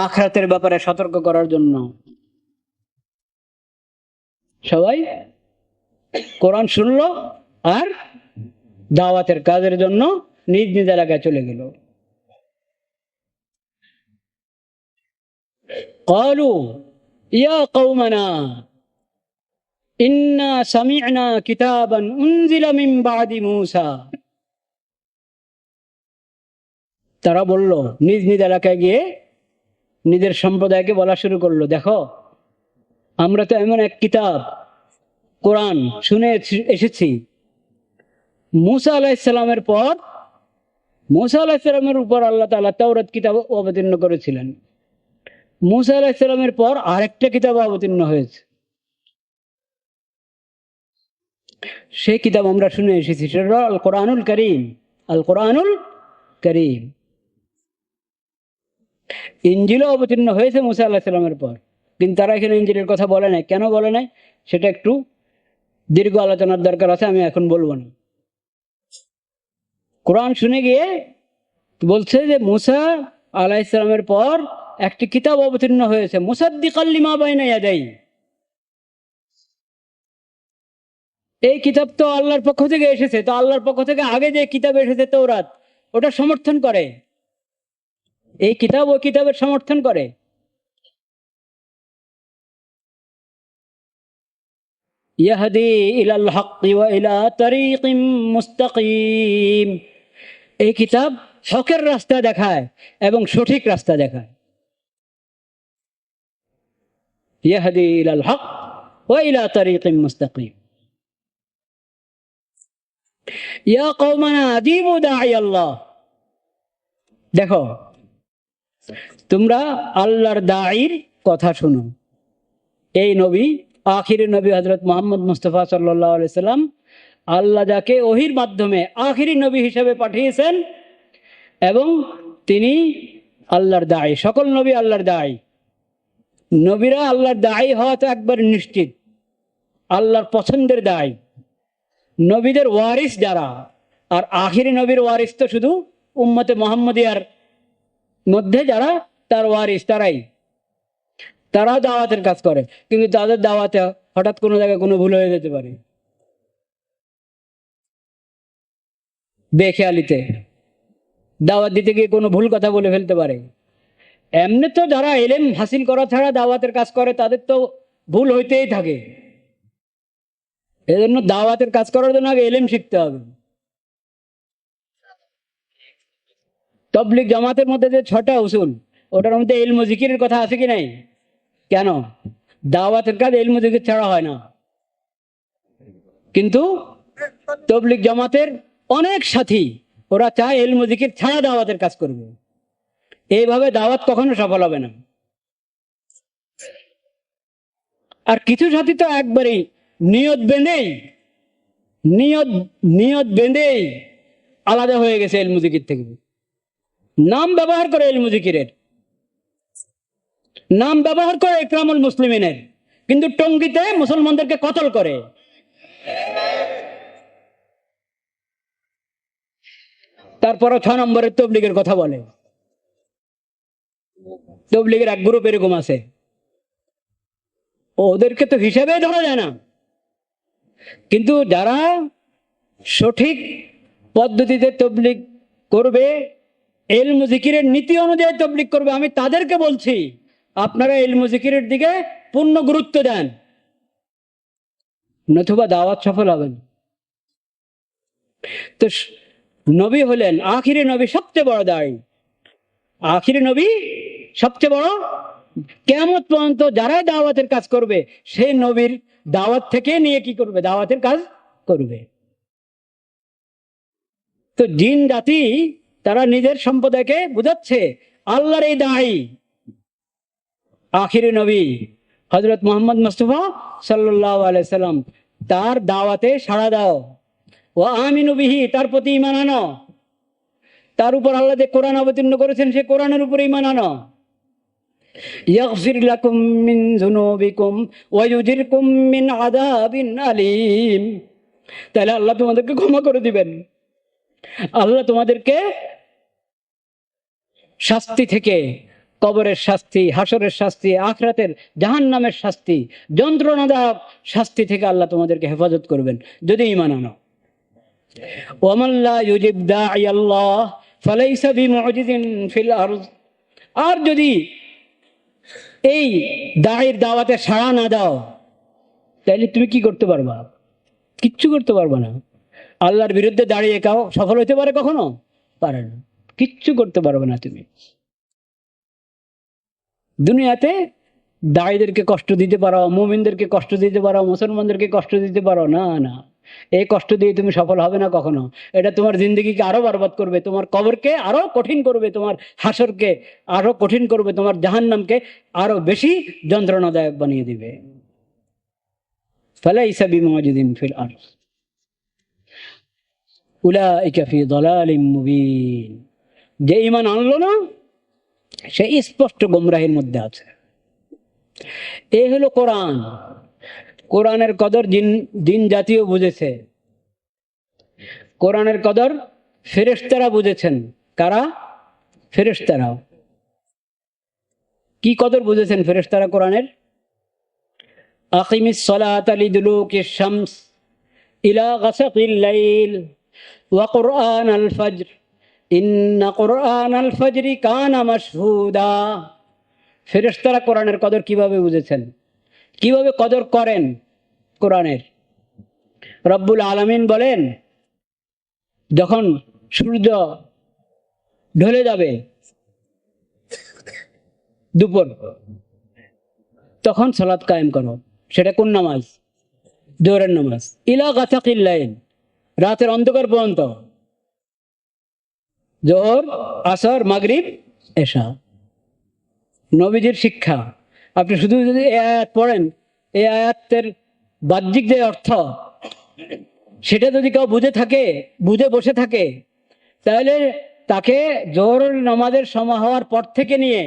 আখিরাতের ব্যাপারে সতর্ক করার জন্য। সবাই কোরআন শুনলো আর দাওয়াতের কাজের জন্য নিজ নিজ এলাকায় চলে গেল। ক্বালু ইয়া কওমানা ইন্না সামি'না কিতাবান উনজিলা মিন বা'দি মূসা, তারা বলল, নিজ নিজ এলাকায় গিয়ে নিজের সম্প্রদায়কে বলা শুরু করলো, দেখো আমরা তো এমন এক কিতাব কোরআন শুনে এসেছি, মূসা আলাইহিস সালামের পর, মূসা আলাইহিস সালামের উপর আল্লাহ তাআলা তাওরাত কিতাব অবতীর্ণ করেছিলেন। মূসা আলাইহিস সালামের পর আরেকটা কিতাব অবতীর্ণ হয়েছে, সেই কিতাব আমরা শুনে এসেছি, সেটা আল কোরআনুল কারীম। আল কোরআনুল কারীম, ইনজিলও অবতীর্ণ হয়েছে মূসা আলাইহিস সালামের পর, কিন্তু তারা এখানে ইনজিলের কথা বলে নাই। কেন বলে নাই সেটা একটু দীর্ঘ আলোচনার দরকার আছে, আমি এখন বলবো না। কোরআন শুনে গিয়ে বলছে যে মূসা আলাইহিস সালামের পর একটি কিতাব অবতীর্ণ হয়েছে, মুসাদ্দিকাল লিমা বাইনা ইয়াদাই, এই কিতাব তো আল্লাহর পক্ষ থেকে এসেছে, তো আল্লাহর পক্ষ থেকে আগে যে কিতাব এসেছে তাওরাত, ওটা সমর্থন করে, এই কিতাব ওই কিতাবের সমর্থন করে। ইয়াহদি ইলাল হক্কি ওয়া ইলা তারিকিম মুস্তাকিম, এই কিতাব হকের রাস্তা দেখায় এবং সঠিক রাস্তা দেখায়। ইয়াহদি ইলাল হক ওয়া ইলা তারিকিম মুস্তাকিম। ইয়া কওমানা আদিবু দাঈ আল্লাহ, দেখো তোমরা আল্লাহর দাঈর কথা শুনো। এই নবী, আখিরি নবী হযরত মুহাম্মদ মুস্তাফা সাল্লাল্লাহু আলাইহি সাল্লাম, আল্লাহ যাকে ওহীর মাধ্যমে আখিরি নবী হিসেবে পাঠিয়েছেন, এবং তিনি আল্লাহর দাঈ। সকল নবী আল্লাহর দাঈ। নবীরা আল্লাহর দাঈ হওয়া তো একবার নিশ্চিত, আল্লাহর পছন্দের দাঈ, নবীদের ওয়ারিস যারা, আর আখিরি নবীর ওয়ারিস তো শুধু উম্মতে মুহাম্মদিয়ার মধ্যে যারা তার ওয়ারিস, তারা দাওয়াতের কাজ করে, কিন্তু তাদের দাওয়াতে হঠাৎ কোনো জায়গায় কোনো ভুল হয়ে যেতে পারে, বেখেয়ালিতে দাওয়াত দিতে গিয়ে কোনো ভুল কথা বলে ফেলতে পারে। এমনি তো যারা ইলম হাসিল করা ছাড়া দাওয়াতের কাজ করে তাদের তো ভুল হইতেই থাকে। এজন্য দাওয়াতের কাজ করার জন্য আগে ইলম শিখতে হবে। তাবলীগ জামাতের মধ্যে যে 6টা উসুল, ওটার মধ্যে ইলম ও জিকিরের কথা আছে কি নাই? কেন? দাওয়াতের কাজ ইলম ও জিকির ছাড়া হয় না। কিন্তু তাবলীগ জামাতের অনেক সাথী ওরা চায় ইলম ও জিকির ছাড়া দাওয়াতের কাজ করবে। এইভাবে দাওয়াত কখনো সফল হবে না। আর কিছু সাথী তো একবারেই নিয়ত বেঁধেই আলাদা হয়ে গেছে ইলম ও জিকির থেকে, নাম ব্যবহার করে ইলম ও জিকিরের। নাম ব্যবহার করে ইকরামুল মুসলিমিনের, কিন্তু টঙ্গিতে মুসলমানদেরকে কতল করে। তারপরও 6 নম্বরের তবলিগের কথা বলে। তবলিগের এক গ্রুপ এরকম আছে, ওদেরকে তো হিসাবে ধরা যায় না, কিন্তু যারা সঠিক পদ্ধতিতে তবলিগ করবে, ইলম জিকিরের নীতি অনুযায়ী তবলিগ করবে, আমি তাদেরকে বলছি আপনারা ইলম জিকিরের দিকে পূর্ণ গুরুত্ব দেন, নতুবা দাওয়াত সফল হবেন। তো নবী হলেন আখিরি নবী, সবচেয়ে বড় দায়ী। আখিরি নবী সবচেয়ে বড়। কিয়ামত পর্যন্ত যারাই দাওয়াতের কাজ করবে, সেই নবীর দাওয়াত থেকে নিয়ে কি করবে? দাওয়াতের কাজ করবে। তো জিন জাতি তারা নিজের সম্প্রদায়কে বুঝাচ্ছে আল্লাহর এই দায়ী আখিরি নবী হযরত মুহাম্মদ মুস্তাফা সাল্লাল্লাহু আলাইহি সাল্লাম, তার দাওয়াতে সাড়া দাও, ও আমিনু বিহি, তার প্রতি ঈমান আনো, তার উপর আল্লাহ যে কোরআন অবতীর্ণ করেছেন সে কোরআনের উপর ঈমান আনো। ইয়াগফির লাকুম মিন যুনুবিকুম ওয়া ইউজিরকুম মিন আযাবিন আলীম, তাহলে আল্লাহ তোমাদেরকে ক্ষমা করে দিবেন, আল্লাহ তোমাদেরকে শাস্তি থেকে, কবরের শাস্তি, হাসরের শাস্তি, আখিরাতের জাহান্নামের শাস্তি, যন্ত্রণাদায়ক শাস্তি থেকে আল্লাহ তোমাদেরকে হেফাজত করবেন যদি ঈমান আনো। ওয়ামান লা ইউজিব দাঈ আল্লাহ ফালাইসা বিমুজিজিন ফিল আরদ, আর যদি এই দায়ের দাওয়াতে সাড়া না দাও তাহলে তুমি কি করতে পারবা? কিচ্ছু করতে পারবা না। আল্লাহর বিরুদ্ধে দাঁড়িয়ে কাও সফল হতে পারে? কখনো পারে না, কিচ্ছু করতে পারবে না তুমি। দুনিয়াতে দায়ীদেরকে কষ্ট দিতে পারো, মুমিনদেরকে কষ্ট দিতে পারো, মুসলমানদেরকে কষ্ট দিতে পারো, না না, এই কষ্ট দিয়ে তুমি সফল হবে না কখনো। এটা তোমার জিন্দগিকে আরো বরবাদ করবে, তোমার কবরকে আরো কঠিন করবে, তোমার হাসরকে আরো কঠিন করবে, তোমার জাহান্নামকে আরো বেশি যন্ত্রণাদায়ক বানিয়ে দিবে। ফালাইসা বিমুজিজিন ফিল আরদ উলাইকা ফি দালালিম মুবিন, যে ঈমান আনলো না সে স্পষ্ট গোমরাহির মধ্যে আছে। এই হলো কোরআন। কোরআনের কদর জিন জাতীয় বুঝেছে, কোরআনের কদর ফেরেশতারা বুঝেছেন। কারা? ফেরেশতারা। কি কদর বুঝেছেন ফেরেশতারা কোরআনের? আকিমিস সালাতা লিদুলুকিশ শামস ইলা গাসাকিল লাইল ওয়া কুরআনাল ফজর ইন্না কুরআনাল ফজরি কানা মাশহুদা। ফেরেশতারা কোরআনের কদর কিভাবে বুঝেছেন, কিভাবে কদর করেন কোরআনের? রব্বুল আলামিন বলেন, যখন সূর্য ঢলে যাবে দুপুর, তখন সালাত কায়েম করো। সেটা কোন নামাজ? জোহরের নামাজ। ইলা গাসাকিল লাইল, রাতের অন্ধকার পর্যন্ত, জোহর, আসর, মাগরিব, এশা। নবীজির শিক্ষা। আপনি শুধু যদি এই আয়াত পড়েন, এই আয়াতের বাহ্যিক যে অর্থ সেটা যদি কেউ বুঝে বসে থাকে, তাহলে তাকে জোহরের নামাজের সময় হওয়ার পর থেকে নিয়ে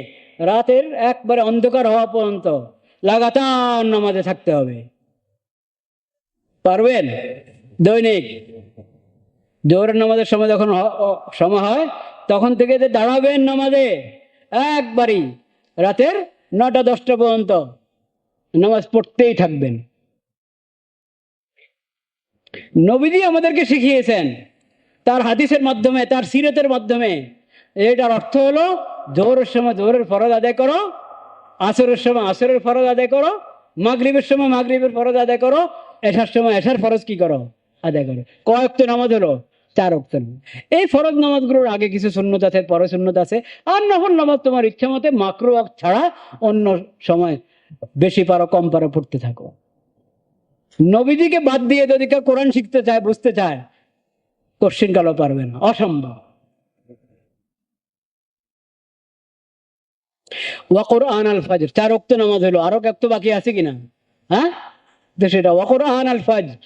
রাতের একবারে অন্ধকার হওয়া পর্যন্ত লাগাতার নামাজে থাকতে হবে। পারবেন? দৈনিক জোহরের নামাজের সময় যখন সময় হয় তখন থেকে যে দাঁড়াবেন নামাজে, একবারই রাতের 9টা-10টা পর্যন্ত নামাজ পড়তেই থাকবেন। নবীজি আমাদেরকে শিখিয়েছেন তার হাদিসের মাধ্যমে, তার সিরতের মাধ্যমে। এটার অর্থ হলো জোহরের সময় জোহরের ফরজ আদায় করো, আসরের সময় আসরের ফরজ আদায় করো, মাগরিবের সময় মাগরিবের ফরজ আদায় করো, এশার সময় এশার ফরজ কি করো? আদায় করো। কয় ওয়াক্ত নামাজ হলো? 4 ওয়াক্ত। এই ফরজ নামাজগুলোর আগে কিছু সুন্নত আছে, পরে সুন্নত আছে। আর নফল নামাজ তোমার ইচ্ছা মতে মাকরুহ ছাড়া অন্য সময় বেশি পারো কম পারো পড়তে থাকো। নবীজিকে বাদ দিয়ে যদি কেউ কোরআন শিখতে চায়, বুঝতে চায়, কোশ্চিন কালও পারবে না, অসম্ভব। ওয়া কুরআনাল ফজর, 4 ওয়াক্ত নামাজ হলো, আরো কত বাকি আছে কিনা? হ্যাঁ, তো সেটা ওয়া কুরআনাল ফজর,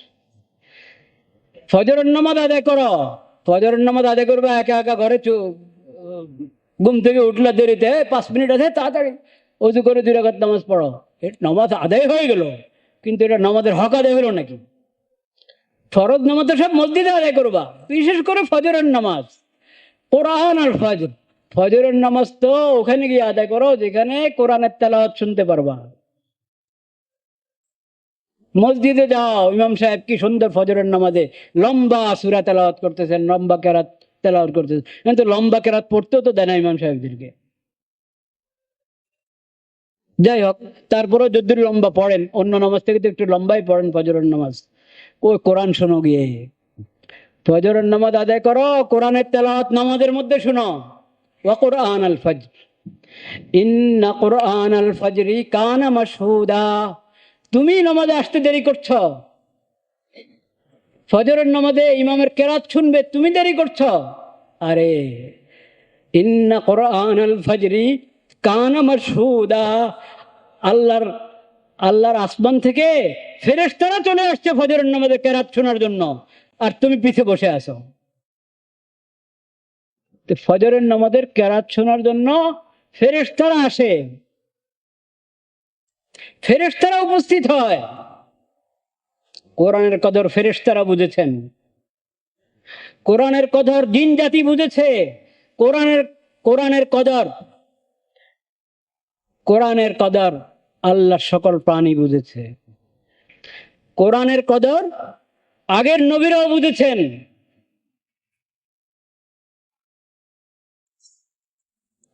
ফজরের নামাজ আদায় করো। ফজরের নামাজ আদায় করবে একা একা ঘরে, ঘুম থেকে উঠলে দেরিতে 5 মিনিট আছে, তাড়াতাড়ি অজু করে 2 রাকাত নামাজ পড়ো, নামাজ আদায় হয়ে গেল, কিন্তু এটা নামাজের হক আদায় হলো নাকি? ফরজ নামাজ তো সব মসজিদে আদায় করবা, বিশেষ করে ফজরের নামাজ, কোরআন আর ফজর। ফজরের নামাজ তো ওখানে গিয়ে আদায় করো যেখানে কোরআনের তেলাওয়াত শুনতে পারবা। মসজিদে যাও, ইমাম সাহেব কি সুন্দর ফজরের নামাজে লম্বা সূরা তেলাওয়াত করতেছেন, লম্বা কেরাত তেলাওয়াত করতেছেন, কিন্তু লম্বা কেরাত পড়তেও তো দেয় না ইমাম সাহেবদেরকে। যাই হোক, তারপরে যদি লম্বা পড়েন, অন্য নামাজ থেকে তো একটু লম্বাই পড়েন ফজরের নামাজ, ওই কোরআন শোনো গিয়ে। ফজরের নামাজ আদায় করো, কোরআনের তেলাওয়াত নামাজের মধ্যে শোনো। ওয়া কুরআন আল ফজর ইন্না কুরআন আল ফজরি কানা মাশহুদা। তুমি নামাজে আসতে দেরি করছো, ফজরের নামাজে ইমামের কেরাত শুনবে, তুমি দেরি করছো। আরে ইন্না কুরআন আল ফজরি কানা মাশহুদা, আল্লাহর আসমান থেকে ফেরেশতারা চলে আসছে ফজরের নামাজে কেরাত শোনার জন্য, আর তুমি পিছে বসে আছো। তো ফজরের নামাজের কেরাত শোনার জন্য ফেরেশতারা আসে, ফেরেশতারা উপস্থিত হয়। কোরআনের কদর ফেরেশতারা বুঝেছেন, কোরআনের কদর জিন জাতি বুঝেছে, কোরআনের কদর আল্লাহর সকল প্রাণী বুঝেছে, কোরআনের কদর আগের নবীরাও বুঝেছেন।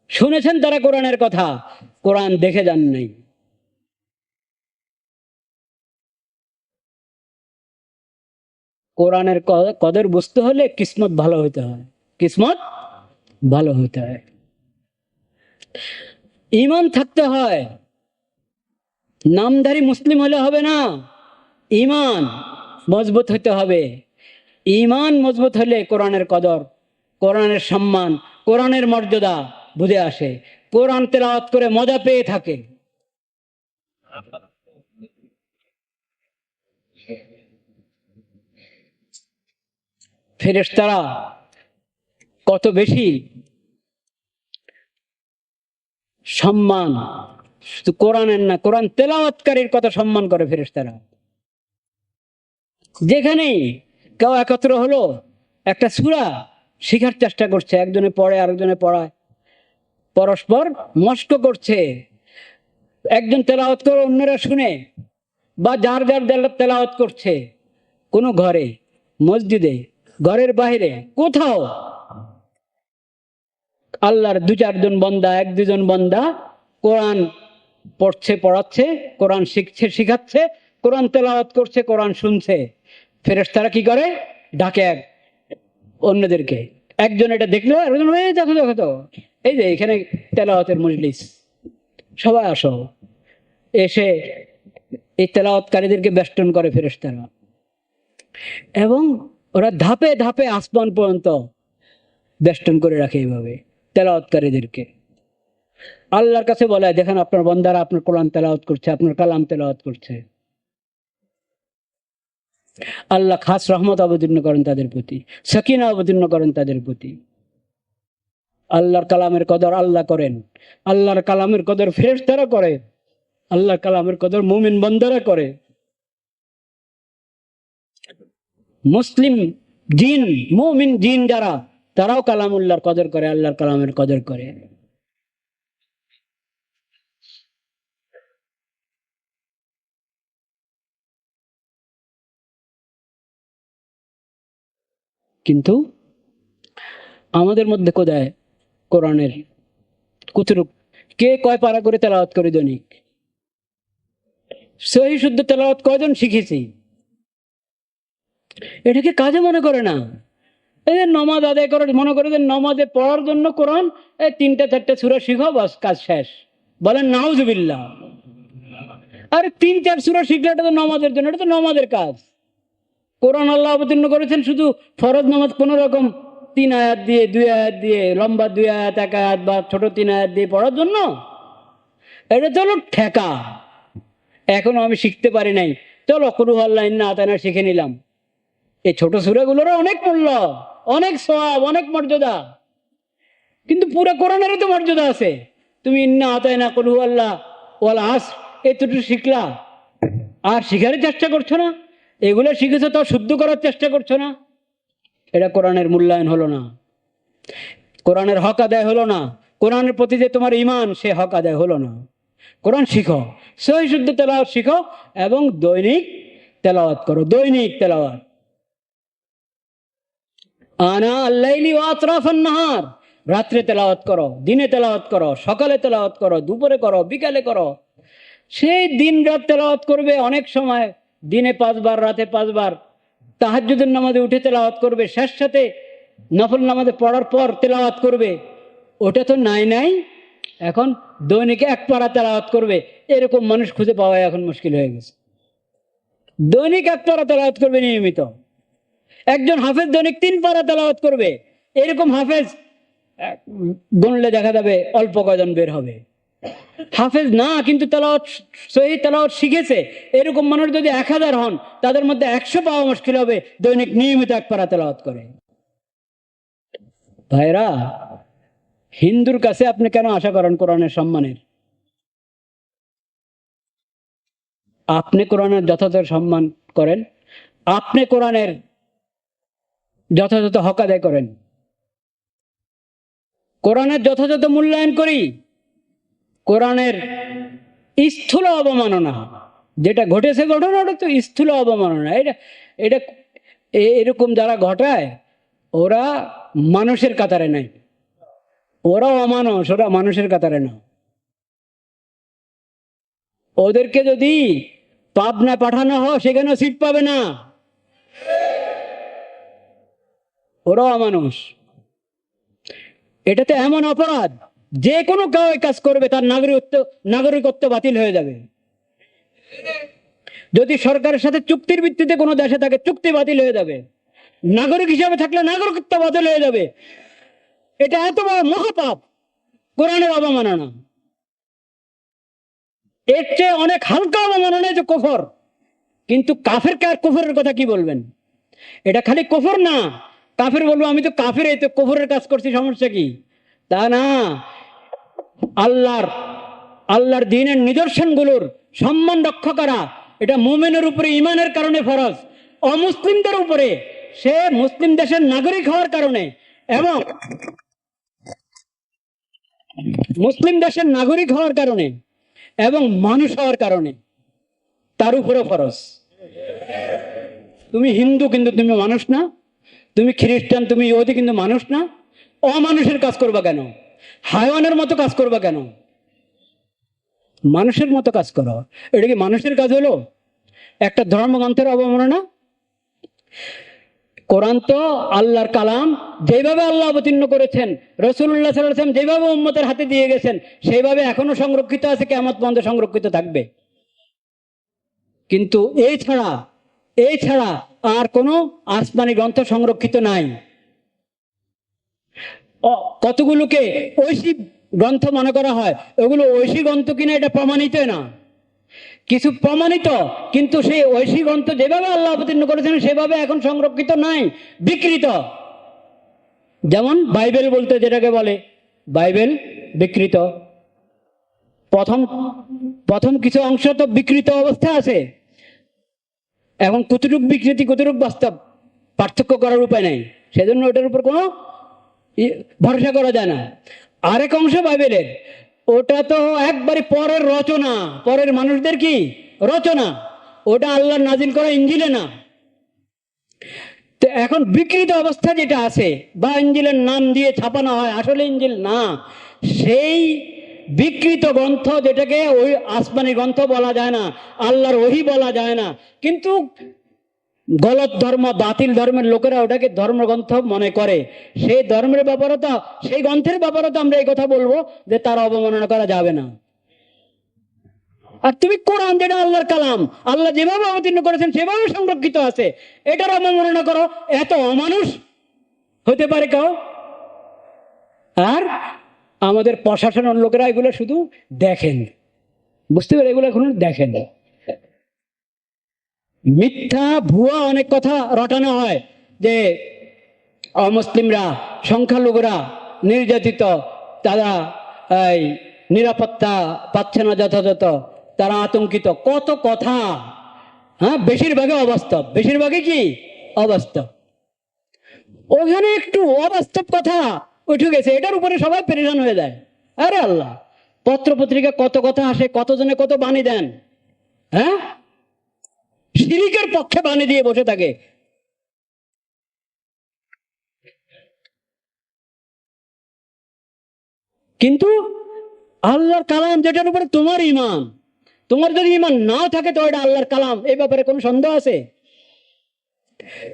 শুনেছেন তারা কোরআনের কথা, কোরআন দেখে যান নাই। কোরআনের কদর বুঝতে হলে কিসমত ভালো হতে হয়, কিসমত ভালো হতে হয়, ঈমান থাকতে হয়। নামধারী মুসলিম হলে হবে না, ঈমান মজবুত হতে হবে। ঈমান মজবুত হলে কোরআনের কদর, কোরআনের সম্মান, কোরআনের মর্যাদা বুঝে আসে, কোরআন তেলাওয়াত করে মজা পেয়ে থাকে। ফেরেশতারা কত বেশি সম্মান, শুধু কোরআনের না, কোরআন তেলাওয়াতকারীর কত সম্মান করে ফেরেশতারা। যেখানেই কেউ একত্র হলো, একটা সূরা শিখার চেষ্টা করছে, একজনে পড়ে আরেকজনে পড়ায়, পরস্পর মস্ক করছে, একজন তেলাওয়াত করে অন্যরা শুনে, বা যার যার তেলাওয়াত করছে, কোনো ঘরে, মসজিদে, ঘরের বাইরে, কোথাও আল্লাহর 2-4 জন বান্দা, 1-2 জন বান্দা কোরআন পড়ছে, পড়াচ্ছে, কোরআন শিখছে, শিখাচ্ছে, কোরআন তেলাওয়াত করছে, কোরআন শুনছে, ফেরেশতারা কি করে? ডাকে অন্যদেরকে। একজন এটা দেখলো, আরেকজন এই দেখো দেখো তো, এই যে এখানে তেলাওয়াতের মজলিস, সবাই আসো। এসে এই তেলাওয়াতকারীদেরকে বেষ্টন করে ফেরেশতারা, এবং ওরা ধাপে ধাপে আসমান পর্যন্ত বেষ্টন করে রাখে এইভাবে তেলাওয়াতকারীদেরকে। আল্লাহর কাছে বলে, দেখেন আপনার বান্দারা আপনার কোরআন তেলাওয়াত করছে, আপনার কালাম তেলাওয়াত করছে। আল্লাহ খাস রহমত অবতীর্ণ করেন তাদের প্রতি, সাকিনা অবতীর্ণ করেন তাদের প্রতি। আল্লাহর কালামের কদর আল্লাহ করেন, আল্লাহর কালামের কদর ফেরেশতারা করে, আল্লাহর কালামের কদর মুমিন বান্দারা করে। মুসলিম জিন, মুমিন জিন যারা, তারাও কালামুল্লাহর কদর করে, আল্লাহর কালামের কদর করে। কিন্তু আমাদের মধ্যে কোথায় কোরআনের কতটুক, কে কয় পারা করে তেলাওয়াত করে দৈনিক? সহি শুদ্ধ তেলাওয়াত কয়জন শিখেছি? এটাকে কাজে মনে করে না। এই যে নমাজ আদায় করার মনে করে যে নমাজে পড়ার জন্য কোরআন, এই 3-4 সূরা শিখো, বাস কাজ শেষ। বলেন নাউজুবিল্লাহ। আরে 3-4 সূরা শিখলে এটা তো নমাজের জন্য, এটা তো নমাজের কাজ। কোরআন আল্লাহ অবতীর্ণ করেছেন শুধু ফরজ নামাজ কোন রকম 3 আয়াত দিয়ে, 2 আয়াত দিয়ে, লম্বা 2 আয়াত, 1 আয়াত বা ছোট 3 আয়াত দিয়ে পড়ার জন্য। এটা তো হলো ঠেকা। এখনো আমি শিখতে পারি নাই, চলো কুরু আল্লাহ ইন্না আতানা শিখে নিলাম। এই ছোট সূরাগুলোরও অনেক মূল্য, অনেক সওয়াব, অনেক মর্যাদা, কিন্তু পুরো কোরআনেরও তো মর্যাদা আছে। তুমি ইন্না আতায় না করু আল্লাহ ওয়াল আস এতটুকু শিখলা, আর শিখার চেষ্টা করছো না। এগুলো শিখেছো তাও শুদ্ধ করার চেষ্টা করছো না। এটা কোরআনের মূল্যায়ন হলো না, কোরআনের হক আদায় হলো না। কোরআনের প্রতি যে তোমার ইমান, সে হক আদায় হলো না। কোরআন শিখো, সহি শুদ্ধ তেলাওয়াত শিখো এবং দৈনিক তেলাওয়াত করো, দৈনিক তেলাওয়াত। আনা আল্লাইলি ওয়া আতরাফান নাহার, রাত্রে তেলাওয়াত করো, দিনে তেলাওয়াত করো, সকালে তেলাওয়াত করো, দুপুরে করো, বিকালে করো। সেই দিন রাত তেলাওয়াত করবে। অনেক সময় দিনে 5 বার, রাতে 5 বার, তাহাজ্জুদের নামাজে উঠে তেলাওয়াত করবে, শেষ সাথে নফল নামাজে পড়ার পর তেলাওয়াত করবে। ওটা তো নাই। এখন দৈনিক 1 পারা তেলাওয়াত করবে, এরকম মানুষ খুঁজে পাওয়া এখন মুশকিল হয়ে গেছে। দৈনিক 1 পারা তেলাওয়াত করবে নিয়মিত। একজন হাফেজ দৈনিক 3 পারা তেলাওয়াত করবে, এরকম হাফেজ গুনলে দেখা যাবে অল্প কয়জন বের হবে। হাফেজ না কিন্তু তেলাওয়াত, সহি তেলাওয়াত শিখেছে, এরকম মানুষ যদি 1000 হন, তাদের মধ্যে 100 পাওয়া মুশকিল হবে দৈনিক নিয়মিত 1 পারা তেলাওয়াত করে। ভাইরা, হিন্দুর কাছে আপনি কেন আশা করেন কোরআনের সম্মানের? আপনি কোরআনের যথাযথ সম্মান করেন, আপনি কোরআনের যথাযথ হক আদায় করেন, কোরআনের যথাযথ মূল্যায়ন করি। কোরআনের স্থূল অবমাননা যেটা ঘটেছে, ঘটনাটা তো স্থূল অবমাননা। এটা এরকম যারা ঘটায়, ওরা মানুষের কাতারে নাই, ওরা অমানুষ, ওরা মানুষের কাতারে না। ওদেরকে যদি পাবনা পাঠানো হয়, সেখানেও সিট পাবে না, ওরা অমানুষ। এটাতে এমন অপরাধ, যে কোনো কাজ করবে তার নাগরিকত্ব বাতিল হয়ে যাবে। যদি সরকারের সাথে চুক্তির ভিত্তিতে কোনো দেশে থাকে, চুক্তি বাতিল হয়ে যাবে। নাগরিক হিসাবে থাকলে নাগরিকত্ব বাতিল হয়ে যাবে। এটা এত বড় মহাপাপ, কোরআনের অবমাননা। এর চেয়ে অনেক হালকা অবমাননা যে কুফর। কিন্তু কাফেরকে আর কুফরের কথা কি বলবেন? এটা খালি কুফর না, কাফের বলবো আমি তো কাফের, এই তো কুফরের কাজ করছি, সমস্যা কি? তা না, আল্লাহর দ্বীনের নিদর্শনগুলোর সম্মান রক্ষা করা, এটা মুমিনের উপরে ইমানের কারণে ফরজ। অমুসলিমদের উপরে, সে মুসলিম দেশের নাগরিক হওয়ার কারণে এবং মুসলিম দেশের নাগরিক হওয়ার কারণে এবং মানুষ হওয়ার কারণে তার উপরে ফরজ। তুমি হিন্দু কিন্তু তুমি মানুষ না, তুমি খ্রিস্টান, তুমি ইহুদি কিন্তু মানুষ না। অমানুষের কাজ করবা কেন? হায়ওয়ানের মতো কাজ করবা কেন? মানুষের মতো কাজ করো। এটা কি মানুষের কাজ হলো? একটা ধর্মগ্রন্থের অবমাননা। কোরআন তো আল্লাহর কালাম, যেভাবে আল্লাহ অবতীর্ণ করেছেন, রাসূলুল্লাহ সাল্লাল্লাহু আলাইহি ওয়াসাল্লাম যেভাবে উম্মতের হাতে দিয়ে গেছেন, সেইভাবে এখনো সংরক্ষিত আছে, কিয়ামত পর্যন্ত সংরক্ষিত থাকবে। কিন্তু এই ছাড়া আর কোনো আসমানি গ্রন্থ সংরক্ষিত নাই। কতগুলোকে ঐশী গ্রন্থ মনে করা হয়, ওগুলো ঐশী গ্রন্থ কিনা এটা প্রমাণিত না। কিছু প্রমাণিত, কিন্তু সেই ঐশী গ্রন্থ যেভাবে আল্লাহ অবতীর্ণ করেছেন সেভাবে এখন সংরক্ষিত নাই, বিকৃত। যেমন বাইবেল বলতে যেটাকে বলে, বাইবেল বিকৃত। প্রথম কিছু অংশ তো বিকৃত অবস্থা আছে। এখন কতটুক বিকৃতি, কতটুক বাস্তব, পার্থক্য করার উপায় নাই। সেজন্য ওটার উপর কোনো ভরসা করা যায় না। আরেক অংশ বাইবেলের, ওটা তো একবারে পরের রচনা, পরের মানুষদের কি রচনা, ওটা আল্লাহ নাজিল করা ইঞ্জিলে না। তো এখন বিকৃত অবস্থা যেটা আছে, বা ইঞ্জিলের নাম দিয়ে ছাপানো হয়, আসলে ইঞ্জিল না, সেই বিকৃত গ্রন্থ যেটাকে ওই আসমানি গ্রন্থ বলা যায় না, আল্লাহর ওহী বলা যায় না, কিন্তু গলত ধর্ম, বাতিল ধর্মের লোকেরা ওটাকে ধর্মগ্রন্থ মনে করে। সেই ধর্মের ব্যাপারে তো, সেই গ্রন্থের ব্যাপারে তো আমরা এই কথা বলবো যে তার অবমাননা করা যাবে না। আর তুমি কোরআন, যেটা আল্লাহর কালাম, আল্লাহ যেভাবে অবতীর্ণ করেছেন সেভাবে সংরক্ষিত আছে, এটার অবমাননা করো। এত অমানুষ হতে পারে কেউ? আর আমাদের প্রশাসনের লোকেরা এগুলো শুধু দেখেন, বুঝতে পারে, এগুলো এখন দেখেন। মিথ্যা ভুয়া অনেক কথা রটানো হয় যে অমুসলিমরা, সংখ্যালঘুরা নির্যাতিত, তারা নিরাপত্তা পাচ্ছে না যথাযথ, তারা আতঙ্কিত, কত কথা। হ্যাঁ, বেশিরভাগই অবাস্তব, বেশিরভাগই কি অবাস্তব। ওখানে একটু অবাস্তব কথা উঠে গেছে, এটার উপরে সবাই পেরেশান হয়ে যায়। আরে আল্লাহ, পত্র পত্রিকা কত কথা আসে, কতজনে কত বাণী দেন, হ্যাঁ, শিরিকের পক্ষে বাণী দিয়ে বসে থাকে। কিন্তু আল্লাহর কালাম যেটার উপরে তোমার ইমান, তোমার যদি ইমান নাও থাকে তো এটা আল্লাহর কালাম, এই ব্যাপারে কোনো সন্দেহ আছে?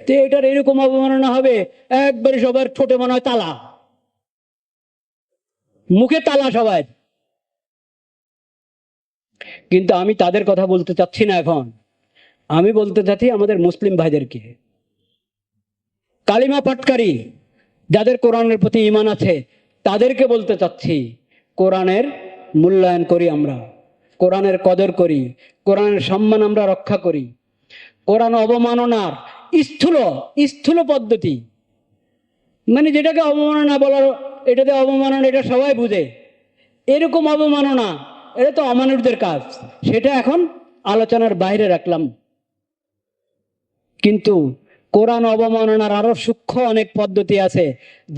তো এটার এরকম অবমাননা হবে, একবারে সবার ঠোঁটে মনে হয় তালা, মুখে তালা সবাই। কিন্তু আমি তাদের কথা বলতে চাচ্ছি না এখন, আমি বলতে চাচ্ছি আমাদের মুসলিম ভাইদেরকে, কালিমা পাটকারী যাদের কোরআনের প্রতি ঈমান আছে, তাদেরকে বলতে চাচ্ছি, কোরআনের মূল্যায়ন করি আমরা, কোরআনের কদর করি, কোরআনের সম্মান আমরা রক্ষা করি। কোরআন অবমাননার স্থূল স্থূল পদ্ধতি, মানে যেটাকে অবমাননা বলার, এটাতে অবমাননা, এটা সবাই বুঝে, এরকম অবমাননা এটা তো অমানুষদের কাজ, সেটা এখন আলোচনার বাইরে রাখলাম। কিন্তু কোরআন অবমাননার আরো সূক্ষ্ম অনেক পদ্ধতি আছে,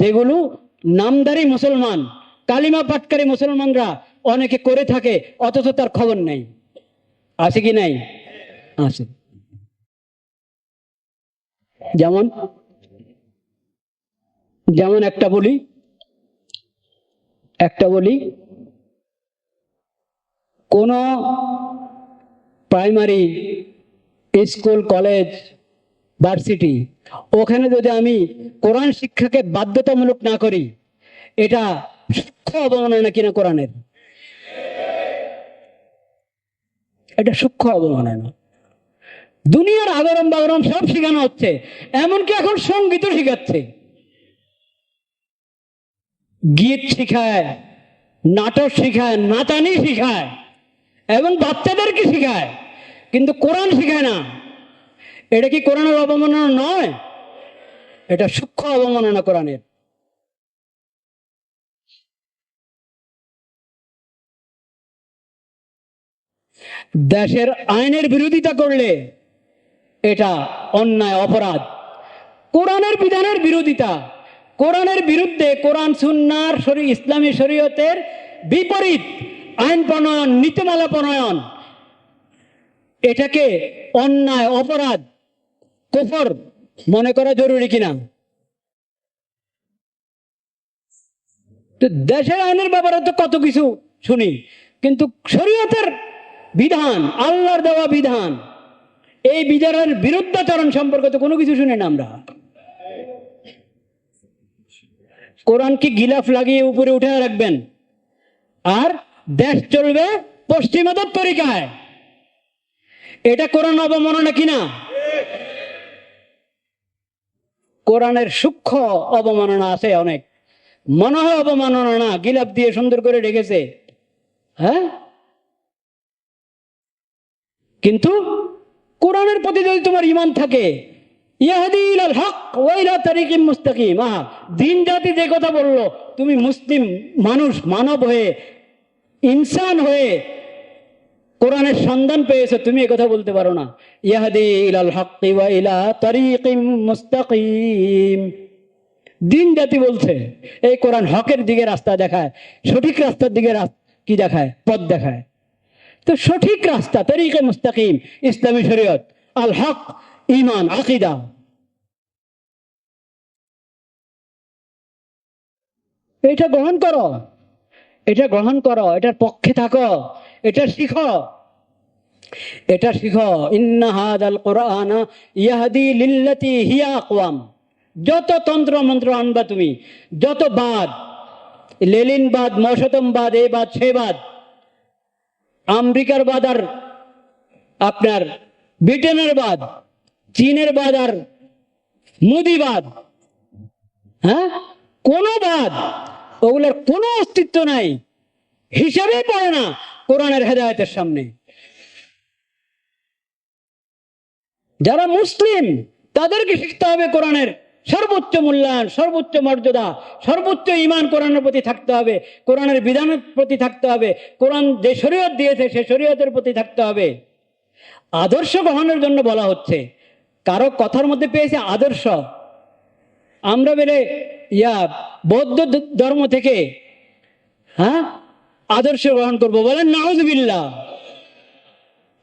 যেগুলো নামধারী মুসলমান, কালিমা পাটকারী মুসলমানরা অনেকে করে থাকে, অথচ তার খবর নেই। আছে কি নাই? আছে। যেমন যেমন একটা বলি, কোন প্রাইমারি স্কুল, কলেজ, ভার্সিটি, ওখানে যদি আমি কোরআন শিক্ষাকে বাধ্যতামূলক না করি, এটা সূক্ষ্ম অবমাননা কিনা কোরআনের? এটা সূক্ষ্ম অবমাননা। দুনিয়ার আগরম বাগরম সব শেখানো হচ্ছে, এমনকি এখন সঙ্গীতও শিখাচ্ছে, গীত শিখায়, নাটক শিখায়, নাচানি শিখায়, এবং বাচ্চাদেরকে শিখায়, কিন্তু কোরআন শিখায় না। এটা কি কোরআনের অবমাননা নয়? এটা সূক্ষ্ম অবমাননা কোরআনের। দেশের আইনের বিরোধিতা করলে এটা অন্যায়, অপরাধ। কোরআনের বিধানের বিরোধিতা, কোরআনের বিরুদ্ধে, কোরআন সুন্নাহর ইসলামী শরীয়তের বিপরীত আইন প্রণয়ন, নীতিমালা প্রণয়ন, এটাকে অন্যায়, অপরাধ, কুফর মনে করা জরুরি কিনা? তো দেশের আইনের ব্যাপারে তো কত কিছু শুনি, কিন্তু শরীয়তের বিধান, আল্লাহর দেওয়া বিধান, এই বিধানের বিরুদ্ধাচরণ সম্পর্কে তো কোনো কিছু শুনি না আমরা। কোরআনকে গিলাফ লাগিয়ে উপরে উঠে রাখবেন, আর দেশ চলবে পশ্চিমাদের তরিকায়, এটা কোরআন অবমাননা কিনা? কোরআনের সূক্ষ্ম অবমাননা আছে অনেক, মনে হয় অবমাননা না, গিলাফ দিয়ে সুন্দর করে রেখেছে, হ্যাঁ, কিন্তু কোরআনের প্রতি যদি তোমার ঈমান থাকে, ইয়াহদি ইলাল হক ওয়া ইলা তারিকিম মুস্তাকিম, দিন জাতি যে কথা বললো, তুমি মুসলিম মানুষ, মানব হয়ে, ইনসান হয়ে কোরআনের সন্ধান পেয়েছো, তুমি একথা বলতে পারো না? ইয়াহদি ইলাল হক ওয়া ইলা তারিকিম মুস্তাকিম, দিন জাতি বলছে এই কোরআন হকের দিকে রাস্তা দেখায়, সঠিক রাস্তার দিকে কি দেখায়? পথ দেখায়। তো সঠিক রাস্তা, তরিকে মুস্তাকিম, ইসলামী শরীয়ত, আল হক, ঈমান, আকীদা, এটা গ্রহণ করো, এটা গ্রহণ করো, এটার পক্ষে থাকো, এটা শিখো, এটা শিখো। ইন্না হাদাল কুরআনা ইয়াহদি লিল্লাতি হিয়া আকওয়াম। যত তন্ত্র মন্ত্র আনবা তুমি, যত বাদ, লেলিনবাদ, মশতমবাদ, এ বাদ সে বাদ, আমেরিকার বাদ আর আপনার ব্রিটেনের বাদ, চীনের বাদ আর মুদিবাদ, হ্যাঁ, কোন বাদ, ওগুলোর কোনো অস্তিত্ব নাই, হিসাবে পড়ে না কোরআনের হেদায়েতের সামনে। যারা মুসলিম তাদেরকে শিখতে হবে কোরআনের সর্বোচ্চ মূল্যায়ন, সর্বোচ্চ মর্যাদা, সর্বোচ্চ ঈমান কোরআনের প্রতি থাকতে হবে, কোরআনের বিধানের প্রতি থাকতে হবে, কোরআন যে শরীয়ত দিয়েছে সে শরীয়তের প্রতি থাকতে হবে। আদর্শ গ্রহণের জন্য বলা হচ্ছে। কারো কথার মধ্যে পেয়েছে আদর্শ। আমরা বেলে বৌদ্ধ ধর্ম থেকে আদর্শ গ্রহণ করবো, বলেন নাউজুবিল্লাহ।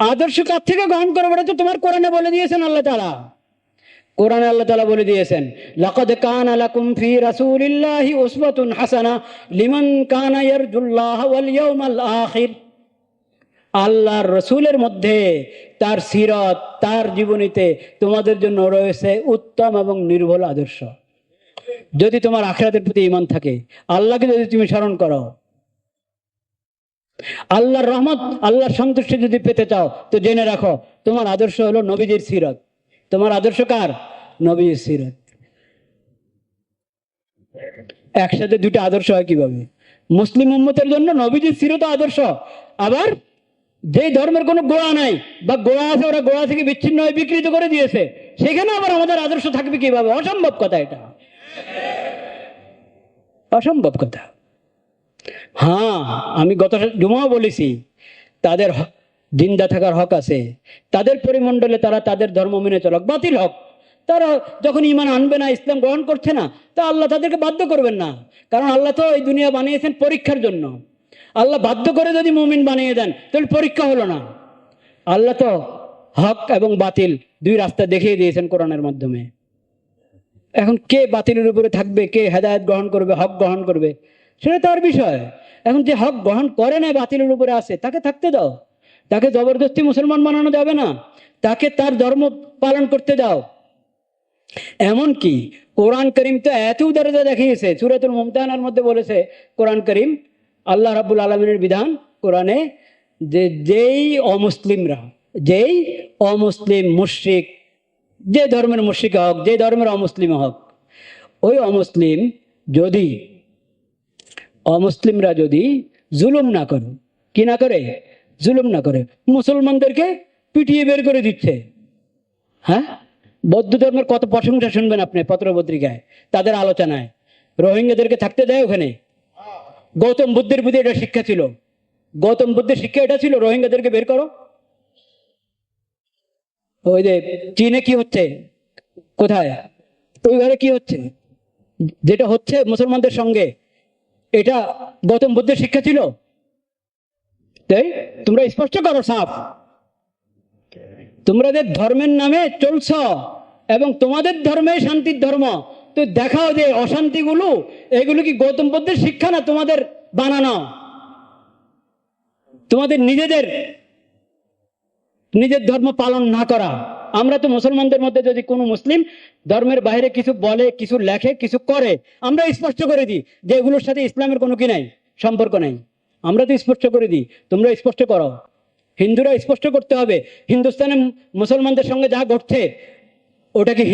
আদর্শ কার থেকে গ্রহণ করবো? এটা তো তোমার কোরআনে বলে দিয়েছেন আল্লাহ তাআলা। কোরআনে আল্লাহ তাআলা বলে দিয়েছেন, লাকাদ কানা লাকুম ফি রাসূলিল্লাহি উসওয়াতুন হাসানাহ লিমান কানা ইয়ারজুল্লাহ ওয়াল ইয়াউমাল আখির। আল্লাহর রসুলের মধ্যে, তার সিরাত, তার জীবনীতে তোমাদের জন্য রয়েছে উত্তম এবং নির্ভুল আদর্শ। যদি তোমার আখিরাতের প্রতি ঈমান থাকে, আল্লাহকে যদি তুমি স্মরণ করো, আল্লাহর রহমত, আল্লাহর সন্তুষ্টি যদি পেতে চাও, তো জেনে রাখো তোমার আদর্শ হলো নবীজির সিরাত। তোমার আদর্শ কার? নবীর সিরাত। একসাথে দুটো আদর্শ হয় কিভাবে? মুসলিম উম্মতের জন্য নবীজির সিরাত আদর্শ, আবার যে ধর্মের কোনো গোড়া নাই বা গোড়া আছে ওরা গোড়া থেকে বিচ্ছিন্ন হয়ে বিকৃত করে দিয়েছে, সেখানে আবার আমাদের আদর্শ থাকবে কিভাবে? অসম্ভব কথা, এটা অসম্ভব কথা। হ্যাঁ, আমি গত জুমাও বলেছি, তাদের জিন্দা থাকার হক আছে, তাদের পরিমণ্ডলে তারা তাদের ধর্ম মেনে চলক, বাতিল হক। তারা যখন ঈমান আনবে না, ইসলাম গ্রহণ করছে না, তা আল্লাহ তাদেরকে বাধ্য করবেন না। কারণ আল্লাহ তো এই দুনিয়া বানিয়েছেন পরীক্ষার জন্য। আল্লাহ বাধ্য করে যদি মুমিন বানিয়ে দেন, তাহলে পরীক্ষা হলো না। আল্লাহ তো হক এবং বাতিল দুই রাস্তা দেখিয়ে দিয়েছেন কোরআনের মাধ্যমে। এখন কে বাতিলের উপরে থাকবে, কে হেদায়েত গ্রহণ করবে, হক গ্রহণ করবে, সেটা তার বিষয়। এখন যে হক গ্রহণ করে না, বাতিলের উপরে আছে, তাকে থাকতে দাও। তাকে জবরদস্তি মুসলমান বানানো যাবে না, তাকে তার ধর্ম পালন করতে দাও। এমন কি কোরআন করিম তো এত উদারতা দেখিয়েছে, সূরাতুল মুমতাহানার মধ্যে বলেছে কোরআন করিম, আল্লাহ রাব্বুল আলামিনের বিধান কোরআনে, যে যেই অমুসলিম মুশরিক, যে ধর্মের মুশরিক হোক, যে ধর্মের অমুসলিম হোক, ওই অমুসলিমরা যদি জুলুম না করে, কি না করে? জুলুম না করে, মুসলমানদেরকে পিটিয়ে বের করে দিচ্ছে। হ্যাঁ, বৌদ্ধ ধর্মের কত প্রশংসা শুনবেন আপনি পত্র পত্রিকায়, তাদের আলোচনায়। রোহিঙ্গাদেরকে থাকতে দেয় ওখানে। গৌতম বুদ্ধের প্রতি এটা শিক্ষা ছিল, গৌতম বুদ্ধের শিক্ষা এটা ছিল, রোহিঙ্গাদেরকে বের করো। ওই যে চীনে কি হচ্ছে, কোথায়, ওই ঘরে কি হচ্ছে, যেটা হচ্ছে মুসলমানদের সঙ্গে, এটা গৌতম বুদ্ধের শিক্ষা ছিল? তাই তোমরা স্পষ্ট করো, সাফ। তোমরা যে ধর্মের নামে চলছ এবং তোমাদের ধর্মে শান্তির ধর্ম, তো দেখাও যে অশান্তিগুলো, এগুলো কি গৌতম বুদ্ধের শিক্ষা না তোমাদের বানানো, তোমাদের নিজের ধর্ম পালন না করা? আমরা তো মুসলমানদের মধ্যে যদি কোনো মুসলিম ধর্মের বাইরে কিছু বলে, কিছু লেখে, কিছু করে, আমরা স্পষ্ট করে দিই যে এগুলোর সাথে ইসলামের কোনো কি নাই, সম্পর্ক নাই। আমরা তো স্পষ্ট করে দিই, তোমরা স্পষ্ট করো। হিন্দুরা স্পষ্ট করতে হবে, হিন্দুস্তানে মুসলমানদের সঙ্গে যা ঘটছে ওটা কি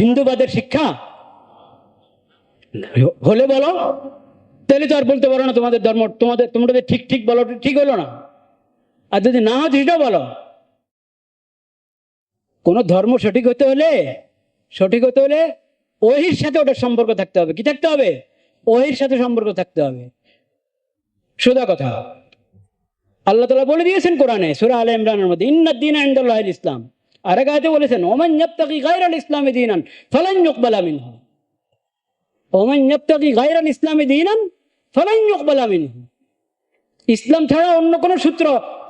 হিন্দুবাদের শিক্ষা? হলে বলো, তাহলে তো আর বলতে পারো না তোমাদের ধর্ম, তোমরা ঠিক বলো, ঠিক হলো না। আর যদি না হয় সেটাও বলো। কোন ধর্ম সঠিক হতে হলে ওহির সাথে ওটার সম্পর্ক থাকতে হবে। কি থাকতে হবে? ওহির সাথে সম্পর্ক থাকতে হবে। সোজা কথা। আল্লাহ তাআলা বলে দিয়েছেন কোরআনে সূরা আলে ইমরানের মধ্যে, ইন্নাদ দীনা ইনদাল্লাহিল ইসলাম। আর এক আয়াতে বলেছেন, ওমান ইয়াবতাগি গায়রাল ইসলামি দীনান ফালান ইউকবালা মিনহু। ওমান ইয়াবতাগি গায়রাল ইসলামি দীনান ফালান ইউকবালা মিনহু। ইসলাম ছাড়া অন্য কোনো সূত্র,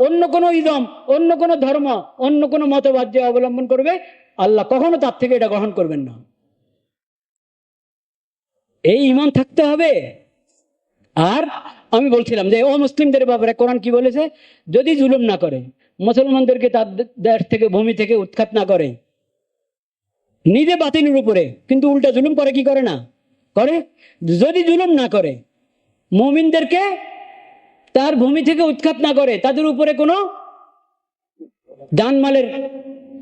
অন্য কোনো ইদম, অন্য কোনো ধর্ম, অন্য কোনো মতবাদ যে অবলম্বন করবে, আল্লাহ কখনো তার থেকে এটা গ্রহণ করবেন না। এই ঈমান থাকতে হবে। আর আমি বলছিলাম যে মুসলিমদের ব্যাপারে কোরআন কি বলেছে, যদি জুলুম না করে, মুসলমানদেরকে তার দেশ থেকে, ভূমি থেকে উৎখাত না করে, নিজে বাতিলের উপরে কিন্তু উল্টা জুলুম করে, কি করে না করে? যদি জুলুম না করে, মুমিনদেরকে তার ভূমি থেকে উৎখাত না করে, তাদের উপরে কোনো জানমালের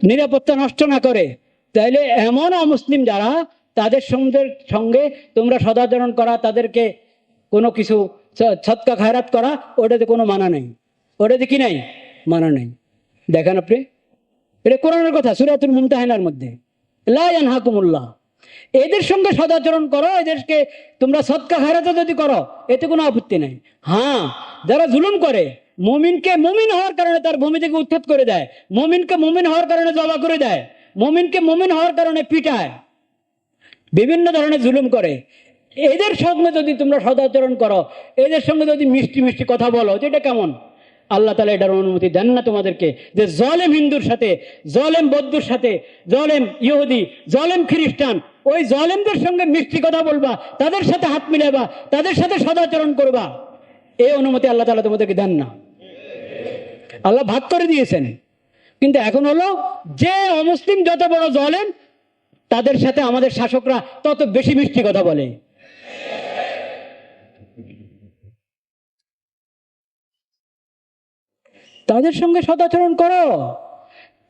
নিরাপত্তা নষ্ট না করে, তাইলে এমন অমুসলিম যারা, তাদের সঙ্গে তোমরা সদাচরণ করা, তাদেরকে কোনো কিছু সদকা খায়রাত করা, ওটাতে কোনো মানা নেই। ওটাতে কি নাই? মানা নেই। দেখেন আপনি, এটা কোরআনের কথা, সূরাতুল মুমতাহানার মধ্যে, লা ইয়ানহাকুমুল্লাহ এদের সঙ্গে সদাচরণ করো, এদেরকে তোমরা সৎকা খায়রাত যদি করো, এতে কোনো আপত্তি নাই। হ্যাঁ, যারা জুলুম করে, মুমিনকে মুমিন হওয়ার কারণে তার ভূমি থেকে উচ্ছেদ করে দেয়, মুমিনকে মুমিন হওয়ার কারণে জবা করে দেয়, মুমিনকে মুমিন হওয়ার কারণে পিটায়, বিভিন্ন ধরনের জুলুম করে, এদের সঙ্গে যদি তোমরা সদাচরণ করো, এদের সঙ্গে যদি মিষ্টি মিষ্টি কথা বলো, যেটা কেমন? আল্লাহ তাআলা এটার অনুমতি দেন না তোমাদেরকে, যে জলেম হিন্দুর সাথে, জলেম বৌদ্ধর সাথে, জলেম ইহুদি, জলেম খ্রিস্টান, ওই জলেমদের সঙ্গে মিষ্টি কথা বলবা, তাদের সাথে হাত মিলাবা, তাদের সাথে সদাচরণ করবা, এই অনুমতি আল্লাহ তাআলা তোমাদেরকে দেন না। আল্লাহ ভাগ করে দিয়েছেন। কিন্তু এখন হলো যে অমুসলিম যত বড় জলেম, তাদের সাথে আমাদের শাসকরা তত বেশি মিষ্টি কথা বলে। তাদের সঙ্গে সদাচরণ করো,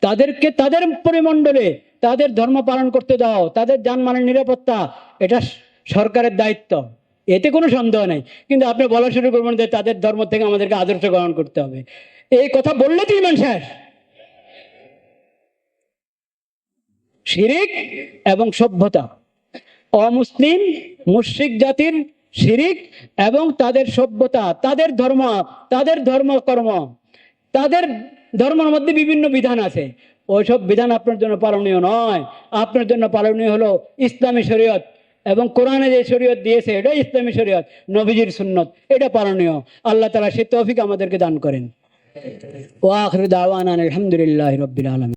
তাদেরকে তাদের পরিমণ্ডলে তাদের ধর্ম পালন করতে দাও, তাদের জানমালের নিরাপত্তা এটা সরকারের দায়িত্ব, এতে কোনো সন্দেহ নেই। কিন্তু আপনি বলা শুরু করবেন যে তাদের ধর্ম থেকে আমাদেরকে আদর্শ গ্রহণ করতে হবে, এই কথা বললে তো ঈমান শেষ। শিরিক এবং সভ্যতা, অমুসলিম মুশরিক জাতির শিরিক এবং তাদের সভ্যতা, তাদের ধর্ম, তাদের ধর্মকর্ম, তাদের ধর্মের মধ্যে বিভিন্ন বিধান আছে, ওইসব বিধান আপনার জন্য পালনীয় নয়। আপনার জন্য পালনীয় হলো ইসলামী শরীয়ত, এবং কোরআনে যে শরীয়ত দিয়েছে এটা ইসলামী শরীয়ত, নবীজির সুন্নত, এটা পালনীয়। আল্লাহ তাআলা সেই তৌফিক আমাদেরকে দান করেন। ওয়া আখিরু দাওয়ানা আলহামদুলিল্লাহি রাব্বিল আলামিন।